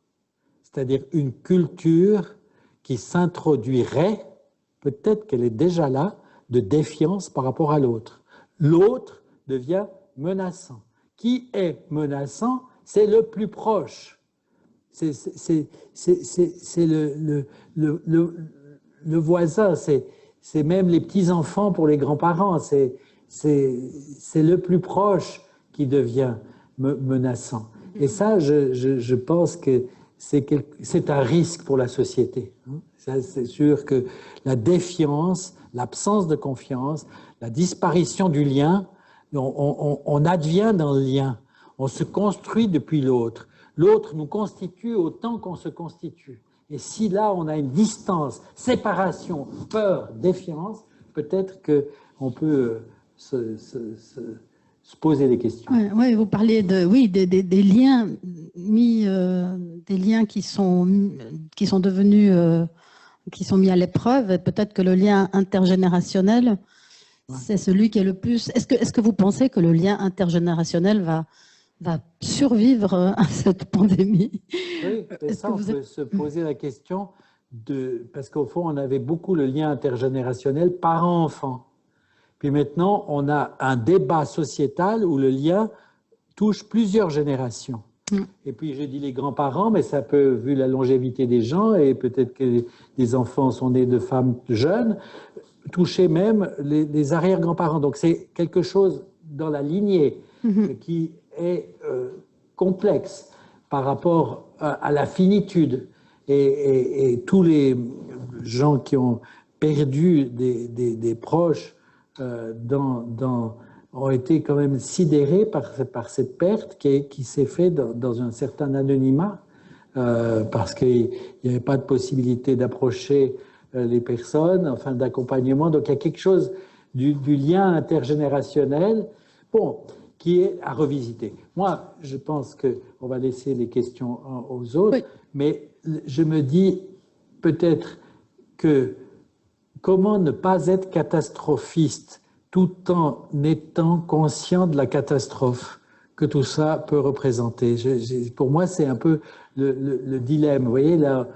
C'est-à-dire une culture qui s'introduirait, peut-être qu'elle est déjà là, de défiance par rapport à l'autre. L'autre devient menaçant. Qui est menaçant? C'est le plus proche. C'est le voisin, c'est même les petits-enfants pour les grands-parents. C'est le plus proche qui devient menaçant. Et ça, je pense que c'est un risque pour la société. C'est sûr que la défiance, l'absence de confiance, la disparition du lien, on advient dans le lien, on se construit depuis l'autre. L'autre nous constitue autant qu'on se constitue. Et si là, on a une distance, séparation, peur, défiance, peut-être qu'on peut se poser des questions. Oui, vous parliez des liens des liens qui sont devenus, qui sont mis à l'épreuve. Et peut-être que le lien intergénérationnel, c'est celui qui est le plus... Est-ce que vous pensez que le lien intergénérationnel va survivre à cette pandémie? Oui, et ça, on peut se poser la question parce qu'au fond, on avait beaucoup le lien intergénérationnel parent-enfant. Puis maintenant, on a un débat sociétal où le lien touche plusieurs générations. Et puis, j'ai dit les grands-parents, mais ça peut, vu la longévité des gens, et peut-être que les enfants sont nés de femmes jeunes, toucher même les arrière-grands-parents. Donc, c'est quelque chose dans la lignée qui est complexe par rapport à la finitude. Et tous les gens qui ont perdu des proches ont été quand même sidérés par cette perte qui s'est faite dans un certain anonymat, parce qu'il n'y avait pas de possibilité d'approcher les personnes, enfin d'accompagnement. Donc il y a quelque chose du lien intergénérationnel, bon, qui est à revisiter. Moi, je pense qu'on va laisser les questions aux autres, mais je me dis peut-être que comment ne pas être catastrophiste tout en étant conscient de la catastrophe que tout ça peut représenter. Pour moi, c'est un peu le dilemme. Vous voyez, là,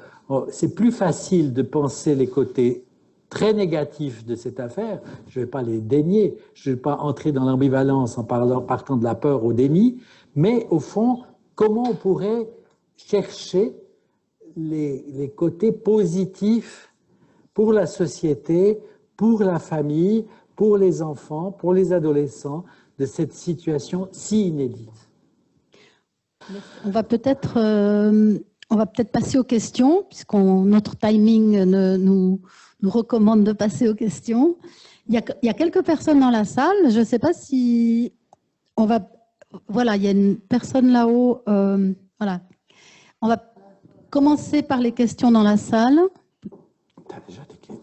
c'est plus facile de penser les côtés très négatifs de cette affaire. Je ne vais pas les dénier, je ne vais pas entrer dans l'ambivalence en partant de la peur au déni, mais au fond, comment on pourrait chercher les côtés positifs pour la société, pour la famille, pour les enfants, pour les adolescents, de cette situation si inédite. On va peut-être passer aux questions, puisque notre timing nous recommande de passer aux questions. Il y a quelques personnes dans la salle. Je ne sais pas si on va... Voilà, il y a une personne là-haut. Voilà. On va commencer par les questions dans la salle. Tu as déjà des questions.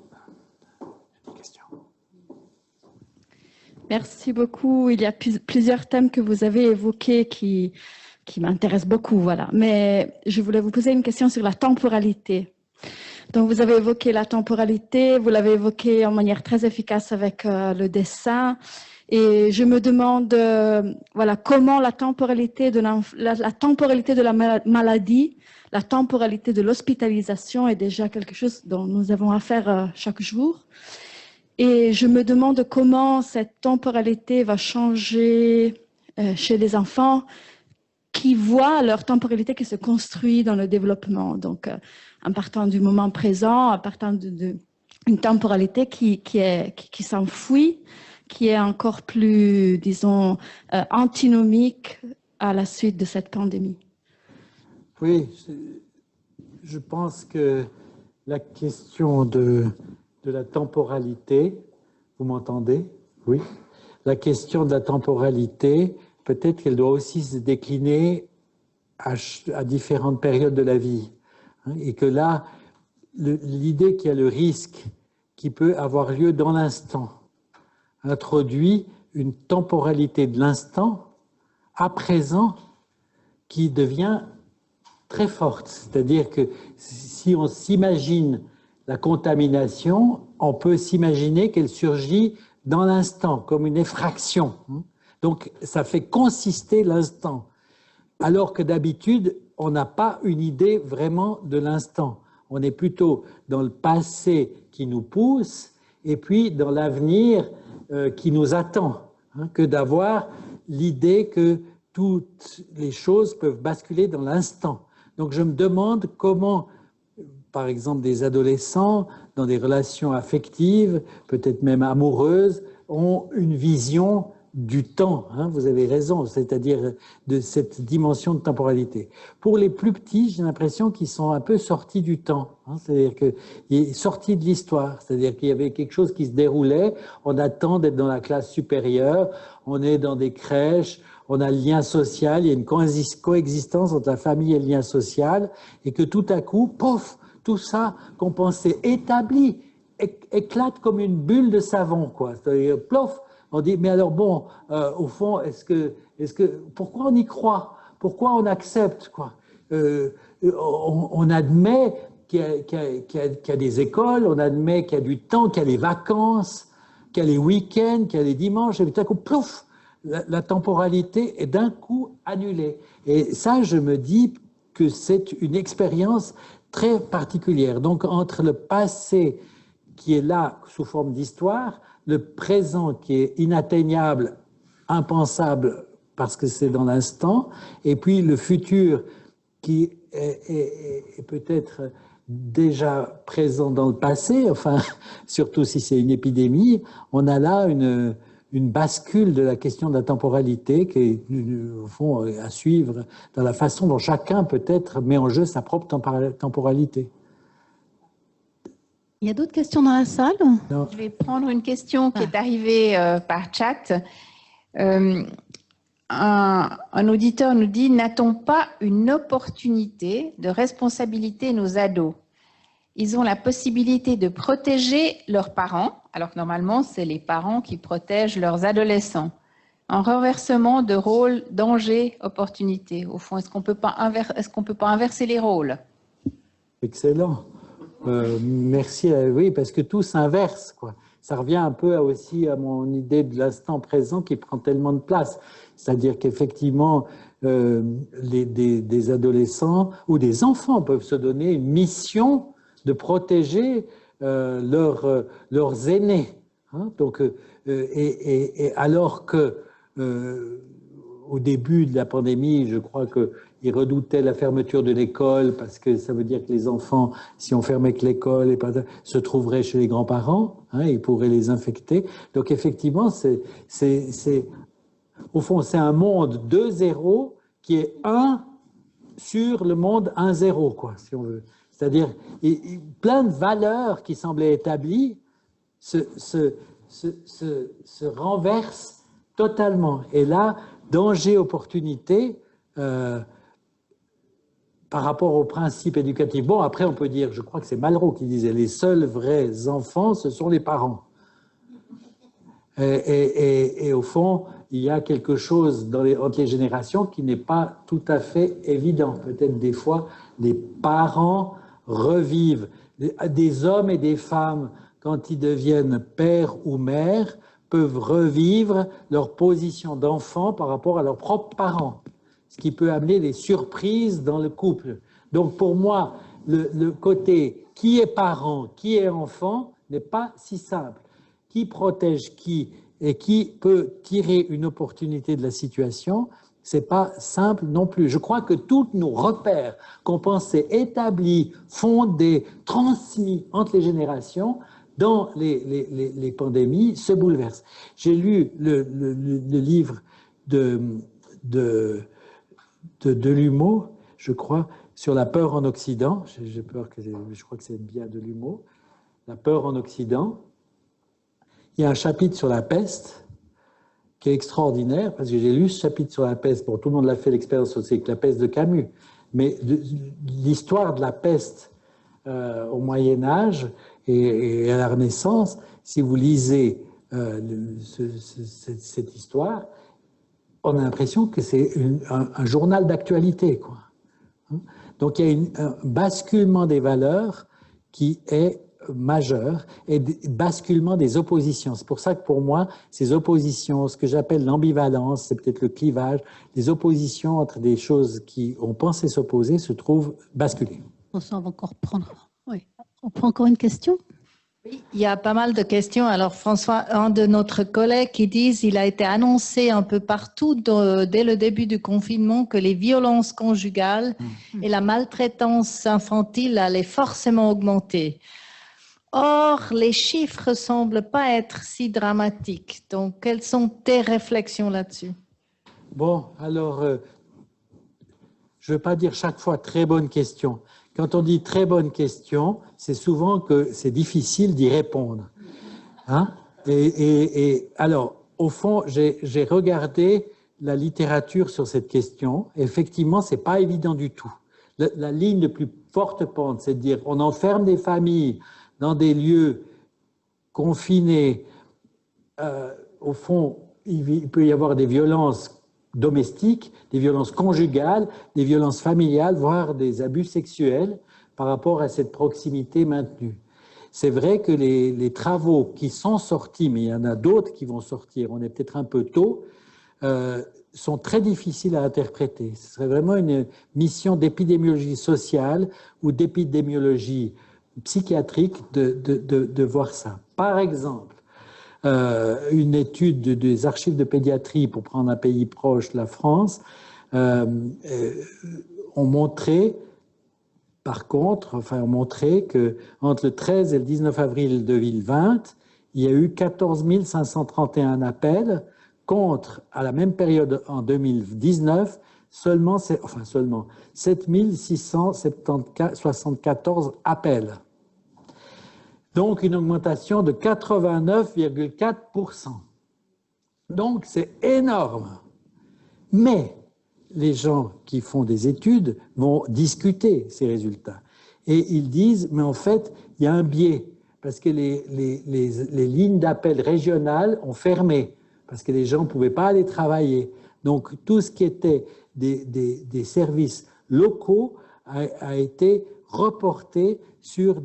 Merci beaucoup. Il y a plusieurs thèmes que vous avez évoqués qui m'intéressent beaucoup. Voilà. Mais je voulais vous poser une question sur la temporalité. Donc, vous avez évoqué la temporalité, vous l'avez évoqué en manière très efficace avec le dessin. Et je me demande voilà, comment la temporalité de la maladie, la temporalité de l'hospitalisation est déjà quelque chose dont nous avons affaire chaque jour. Et je me demande comment cette temporalité va changer chez les enfants qui voient leur temporalité qui se construit dans le développement. Donc, en partant du moment présent, en partant d'une temporalité qui s'enfuit, qui est encore plus, disons, antinomique à la suite de cette pandémie. Oui, je pense que la question de la temporalité, vous m'entendez? Oui. La question de la temporalité, peut-être qu'elle doit aussi se décliner à différentes périodes de la vie. Et que là, l'idée qu'il y a le risque qui peut avoir lieu dans l'instant introduit une temporalité de l'instant à présent qui devient très forte. C'est-à-dire que si on s'imagine la contamination, on peut s'imaginer qu'elle surgit dans l'instant, comme une effraction. Donc, ça fait consister l'instant. Alors que d'habitude, on n'a pas une idée vraiment de l'instant. On est plutôt dans le passé qui nous pousse et puis dans l'avenir qui nous attend, que d'avoir l'idée que toutes les choses peuvent basculer dans l'instant. Donc je me demande comment, par exemple, des adolescents dans des relations affectives, peut-être même amoureuses, ont une vision du temps, vous avez raison, c'est-à-dire de cette dimension de temporalité. Pour les plus petits, j'ai l'impression qu'ils sont un peu sortis du temps, c'est-à-dire qu'ils sont sortis de l'histoire, c'est-à-dire qu'il y avait quelque chose qui se déroulait, on attend d'être dans la classe supérieure, on est dans des crèches, on a le lien social, il y a une coexistence entre la famille et le lien social, et que tout à coup, pof, tout ça qu'on pensait établi éclate comme une bulle de savon, quoi. C'est-à-dire, plof, on dit, mais alors bon, au fond, pourquoi on y croit? Pourquoi on accepte, quoi? On admet qu'il y a des écoles, on admet qu'il y a du temps, qu'il y a les vacances, qu'il y a les week-ends, qu'il y a les dimanches, et tout à coup, plouf, la temporalité est d'un coup annulée. Et ça, je me dis que c'est une expérience très particulière. Donc, entre le passé qui est là sous forme d'histoire, le présent qui est inatteignable, impensable parce que c'est dans l'instant, et puis le futur qui est peut-être déjà présent dans le passé, enfin, surtout si c'est une épidémie, on a là une bascule de la question de la temporalité qui est, au fond, à suivre dans la façon dont chacun peut-être met en jeu sa propre temporalité. Il y a d'autres questions dans la salle? Non. Je vais prendre une question qui est arrivée par chat. Un auditeur nous dit, n'a-t-on pas une opportunité de responsabiliser nos ados? Ils ont la possibilité de protéger leurs parents, alors que normalement, c'est les parents qui protègent leurs adolescents. Un renversement de rôle, danger, opportunité. Au fond, est-ce qu'on peut pas inverser les rôles? Excellent. Merci. Oui, parce que tout s'inverse, quoi. Ça revient un peu aussi à mon idée de l'instant présent qui prend tellement de place. C'est-à-dire qu'effectivement, des adolescents ou des enfants peuvent se donner une mission de protéger leurs aînés. Donc, et alors que au début de la pandémie, je crois qu'ils redoutaient la fermeture de l'école parce que ça veut dire que les enfants, si on fermait que l'école, se trouveraient chez les grands-parents, ils pourraient les infecter. Donc effectivement, au fond, c'est un monde 2-0 qui est 1 sur le monde 1-0, quoi, si on veut. C'est-à-dire, plein de valeurs qui semblaient établies se renversent totalement. Et là, danger, opportunité, par rapport au principe éducatif. Bon, après, on peut dire, je crois que c'est Malraux qui disait, les seuls vrais enfants, ce sont les parents. Et au fond, il y a quelque chose entre les générations qui n'est pas tout à fait évident. Peut-être des fois, les parents revivent, des hommes et des femmes, quand ils deviennent père ou mère, peuvent revivre leur position d'enfant par rapport à leurs propres parents, ce qui peut amener des surprises dans le couple. Donc pour moi, le côté qui est parent, qui est enfant, n'est pas si simple. Qui protège qui et qui peut tirer une opportunité de la situation, c'est pas simple non plus. Je crois que tous nos repères qu'on pensait établis, fondés, transmis entre les générations, dans les pandémies, se bouleversent. J'ai lu le livre de Delumeau, je crois, sur la peur en Occident. J'ai peur que je crois que c'est bien Delumeau. La peur en Occident. Il y a un chapitre sur la peste qui est extraordinaire, parce que j'ai lu ce chapitre sur la peste. Bon, tout le monde l'a fait l'expérience aussi avec la peste de Camus, mais l'histoire de la peste au Moyen-Âge et à la Renaissance, si vous lisez cette histoire, on a l'impression que c'est un journal d'actualité, quoi. Donc il y a un basculement des valeurs qui est majeur et basculement des oppositions. C'est pour ça que pour moi, ces oppositions, ce que j'appelle l'ambivalence, c'est peut-être le clivage, les oppositions entre des choses qui ont pensé s'opposer se trouvent basculées. On va encore prendre. Oui. On prend encore une question? Oui, il y a pas mal de questions. Alors François, un de notre collègues qui dit il a été annoncé un peu partout dès le début du confinement que les violences conjugales et la maltraitance infantile allaient forcément augmenter. Or, les chiffres ne semblent pas être si dramatiques. Donc, quelles sont tes réflexions là-dessus? Bon, alors, je ne veux pas dire chaque fois très bonne question. Quand on dit très bonne question, c'est souvent que c'est difficile d'y répondre. Hein? Et alors, au fond, j'ai regardé la littérature sur cette question. Effectivement, ce n'est pas évident du tout. La ligne de plus forte pente, c'est de dire on enferme des familles dans des lieux confinés. Au fond, il peut y avoir des violences domestiques, des violences conjugales, des violences familiales, voire des abus sexuels par rapport à cette proximité maintenue. C'est vrai que les travaux qui sont sortis, mais il y en a d'autres qui vont sortir, on est peut-être un peu tôt, sont très difficiles à interpréter. Ce serait vraiment une mission d'épidémiologie sociale ou d'épidémiologie psychiatrique de voir ça. Par exemple, une étude des archives de pédiatrie, pour prendre un pays proche, la France, ont montré, par contre, ont montré qu'entre le 13 et le 19 avril 2020, il y a eu 14 531 appels contre, à la même période en 2019, seulement 7 674 appels. Donc, une augmentation de 89,4%. Donc, c'est énorme. Mais les gens qui font des études vont discuter ces résultats. Et ils disent, mais en fait, il y a un biais, parce que les lignes d'appel régionales ont fermé, parce que les gens ne pouvaient pas aller travailler. Donc, tout ce qui était des services locaux a été reporté sur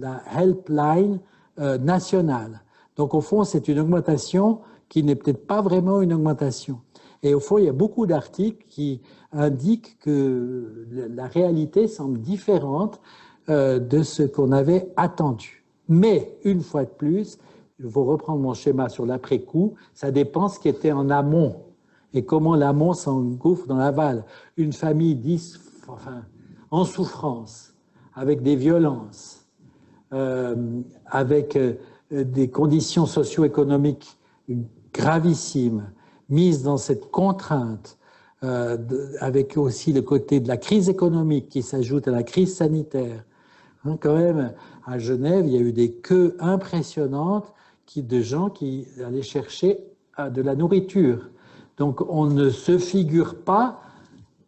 la helpline nationale. Donc, au fond, c'est une augmentation qui n'est peut-être pas vraiment une augmentation. Et au fond, il y a beaucoup d'articles qui indiquent que la réalité semble différente de ce qu'on avait attendu. Mais, une fois de plus, il faut reprendre mon schéma sur l'après-coup, ça dépend ce qui était en amont et comment l'amont s'engouffre dans l'aval. Une famille en souffrance, avec des violences, avec des conditions socio-économiques gravissimes, mises dans cette contrainte, avec aussi le côté de la crise économique qui s'ajoute à la crise sanitaire. Hein, quand même, à Genève, il y a eu des queues impressionnantes de gens qui allaient chercher de la nourriture. Donc, on ne se figure pas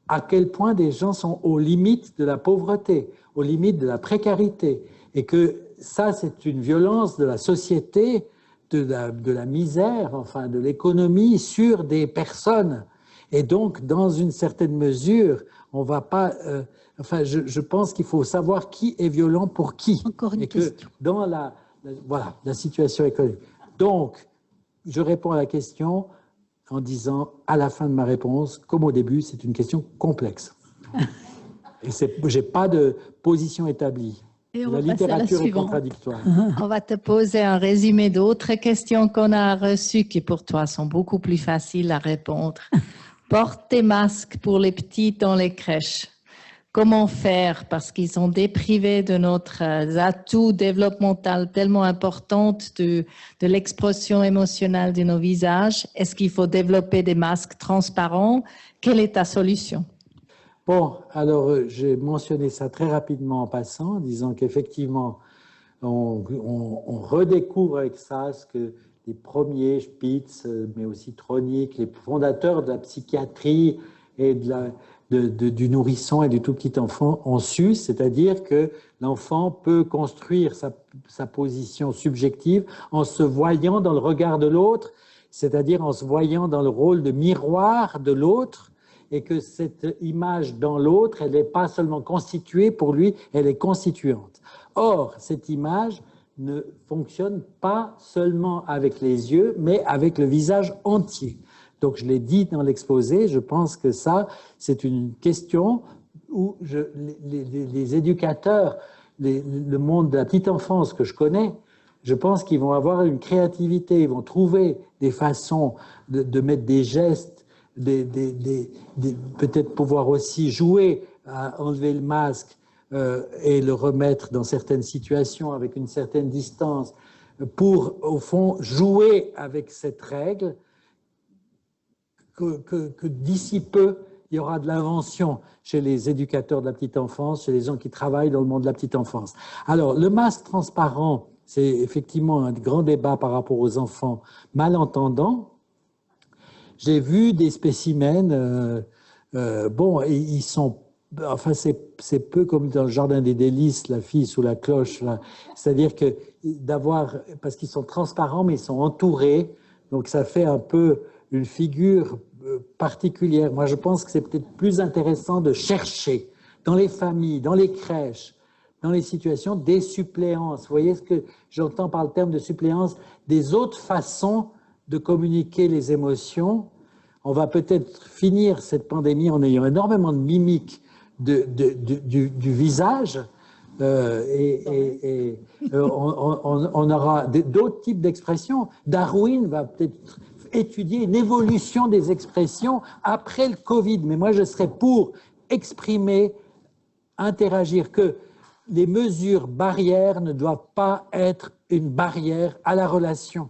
à quel point des gens sont aux limites de la pauvreté, aux limites de la précarité, et que ça, c'est une violence de la société, de la misère, enfin de l'économie sur des personnes. Et donc, dans une certaine mesure, on ne va pas... je pense qu'il faut savoir qui est violent pour qui. Encore une et question. Que dans la situation économique. Donc, je réponds à la question en disant, à la fin de ma réponse, comme au début, c'est une question complexe. Et je n'ai pas de position établie. Et on La va passer à la littérature est suivante. contradictoire. On va te poser un résumé d'autres questions qu'on a reçues qui pour toi sont beaucoup plus faciles à répondre. Porte tes masques pour les petits dans les crèches. Comment faire parce qu'ils sont déprivés de notre atout développemental tellement important de l'expression émotionnelle de nos visages? Est-ce qu'il faut développer des masques transparents? Quelle est ta solution? Bon, alors j'ai mentionné ça très rapidement en passant, en disant qu'effectivement, on redécouvre avec ça ce que les premiers, Spitz, mais aussi Tronic, les fondateurs de la psychiatrie et du nourrisson et du tout petit enfant ont su, c'est-à-dire que l'enfant peut construire sa position subjective en se voyant dans le regard de l'autre, c'est-à-dire en se voyant dans le rôle de miroir de l'autre, et que cette image dans l'autre, elle n'est pas seulement constituée pour lui, elle est constituante. Or, cette image ne fonctionne pas seulement avec les yeux, mais avec le visage entier. Donc, je l'ai dit dans l'exposé, je pense que ça, c'est une question où les éducateurs, le monde de la petite enfance que je connais, je pense qu'ils vont avoir une créativité, ils vont trouver des façons de mettre des gestes, peut-être pouvoir aussi jouer à enlever le masque et le remettre dans certaines situations avec une certaine distance pour, au fond, jouer avec cette règle que d'ici peu, il y aura de l'invention chez les éducateurs de la petite enfance, chez les gens qui travaillent dans le monde de la petite enfance. Alors, le masque transparent, c'est effectivement un grand débat par rapport aux enfants malentendants. J'ai vu des spécimens, bon, ils sont, enfin c'est peu comme dans le jardin des délices, la fille sous la cloche, là. C'est-à-dire que parce qu'ils sont transparents, mais ils sont entourés, donc ça fait un peu une figure particulière. Moi, je pense que c'est peut-être plus intéressant de chercher dans les familles, dans les crèches, dans les situations, des suppléances. Vous voyez ce que j'entends par le terme de suppléance? Des autres façons de communiquer les émotions. On va peut-être finir cette pandémie en ayant énormément de mimiques du visage on aura d'autres types d'expressions. Darwin va peut-être étudier une évolution des expressions après le Covid. Mais moi, je serais pour exprimer, interagir, que les mesures barrières ne doivent pas être une barrière à la relation.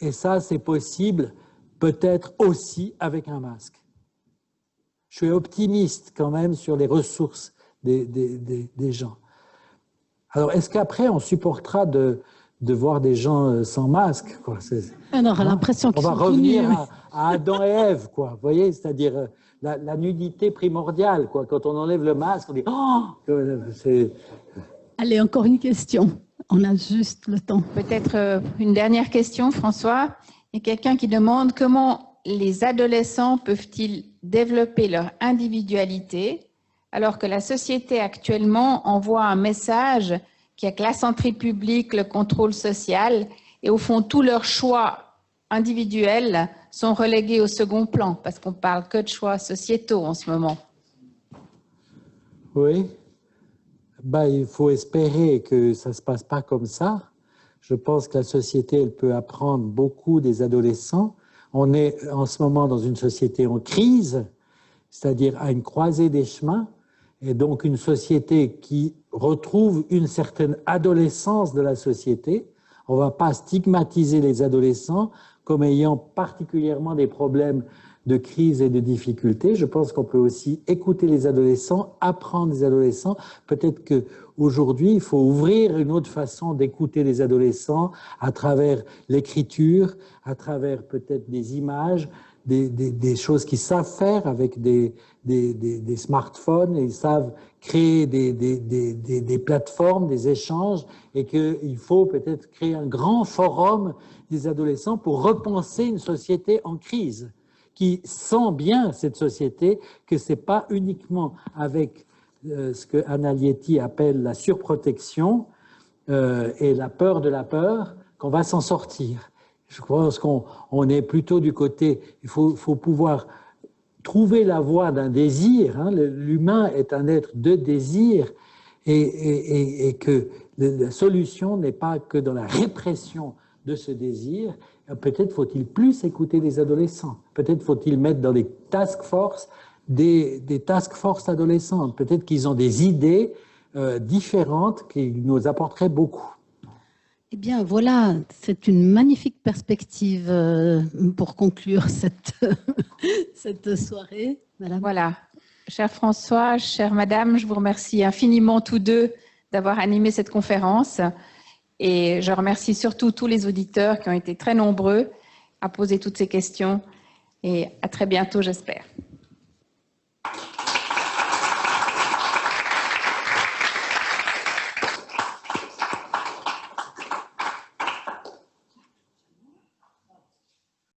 Et ça, c'est possible peut-être aussi avec un masque. Je suis optimiste quand même sur les ressources des gens. Alors, est-ce qu'après, on supportera de voir des gens sans masque, quoi? On aura l'impression qu'ils sont On va revenir à Adam et Ève, quoi. Vous voyez, c'est-à-dire la nudité primordiale, quoi. Quand on enlève le masque, on dit « Oh !» Allez, encore une question. On a juste le temps. Peut-être une dernière question, François. Il y a quelqu'un qui demande comment les adolescents peuvent-ils développer leur individualité alors que la société actuellement envoie un message qui a que la santé publique, le contrôle social et au fond tous leurs choix individuels sont relégués au second plan parce qu'on parle que de choix sociétaux en ce moment. Oui. Ben, il faut espérer que ça ne se passe pas comme ça. Je pense que la société, elle peut apprendre beaucoup des adolescents. On est en ce moment dans une société en crise, c'est-à-dire à une croisée des chemins, et donc une société qui retrouve une certaine adolescence de la société. On ne va pas stigmatiser les adolescents comme ayant particulièrement des problèmes de crise et de difficultés. Je pense qu'on peut aussi écouter les adolescents, apprendre des adolescents. Peut-être qu'aujourd'hui, il faut ouvrir une autre façon d'écouter les adolescents à travers l'écriture, à travers peut-être des images, des choses qu'ils savent faire avec des smartphones, et ils savent créer des plateformes, des échanges, et qu'il faut peut-être créer un grand forum des adolescents pour repenser une société en crise, qui sent bien, cette société, que ce n'est pas uniquement avec ce que Anna Lietti appelle la surprotection et la peur de la peur qu'on va s'en sortir. Je pense qu'on est plutôt du côté, il faut pouvoir trouver la voie d'un désir, hein. L'humain est un être de désir, et que la solution n'est pas que dans la répression de ce désir. Peut-être faut-il plus écouter les adolescents. Peut-être faut-il mettre dans les task force des task force adolescentes. Peut-être qu'ils ont des idées différentes qui nous apporteraient beaucoup. Eh bien, voilà, c'est une magnifique perspective pour conclure cette soirée. Madame. Voilà. Cher François, chère Madame, je vous remercie infiniment tous deux d'avoir animé cette conférence. Et je remercie surtout tous les auditeurs qui ont été très nombreux à poser toutes ces questions. Et à très bientôt, j'espère.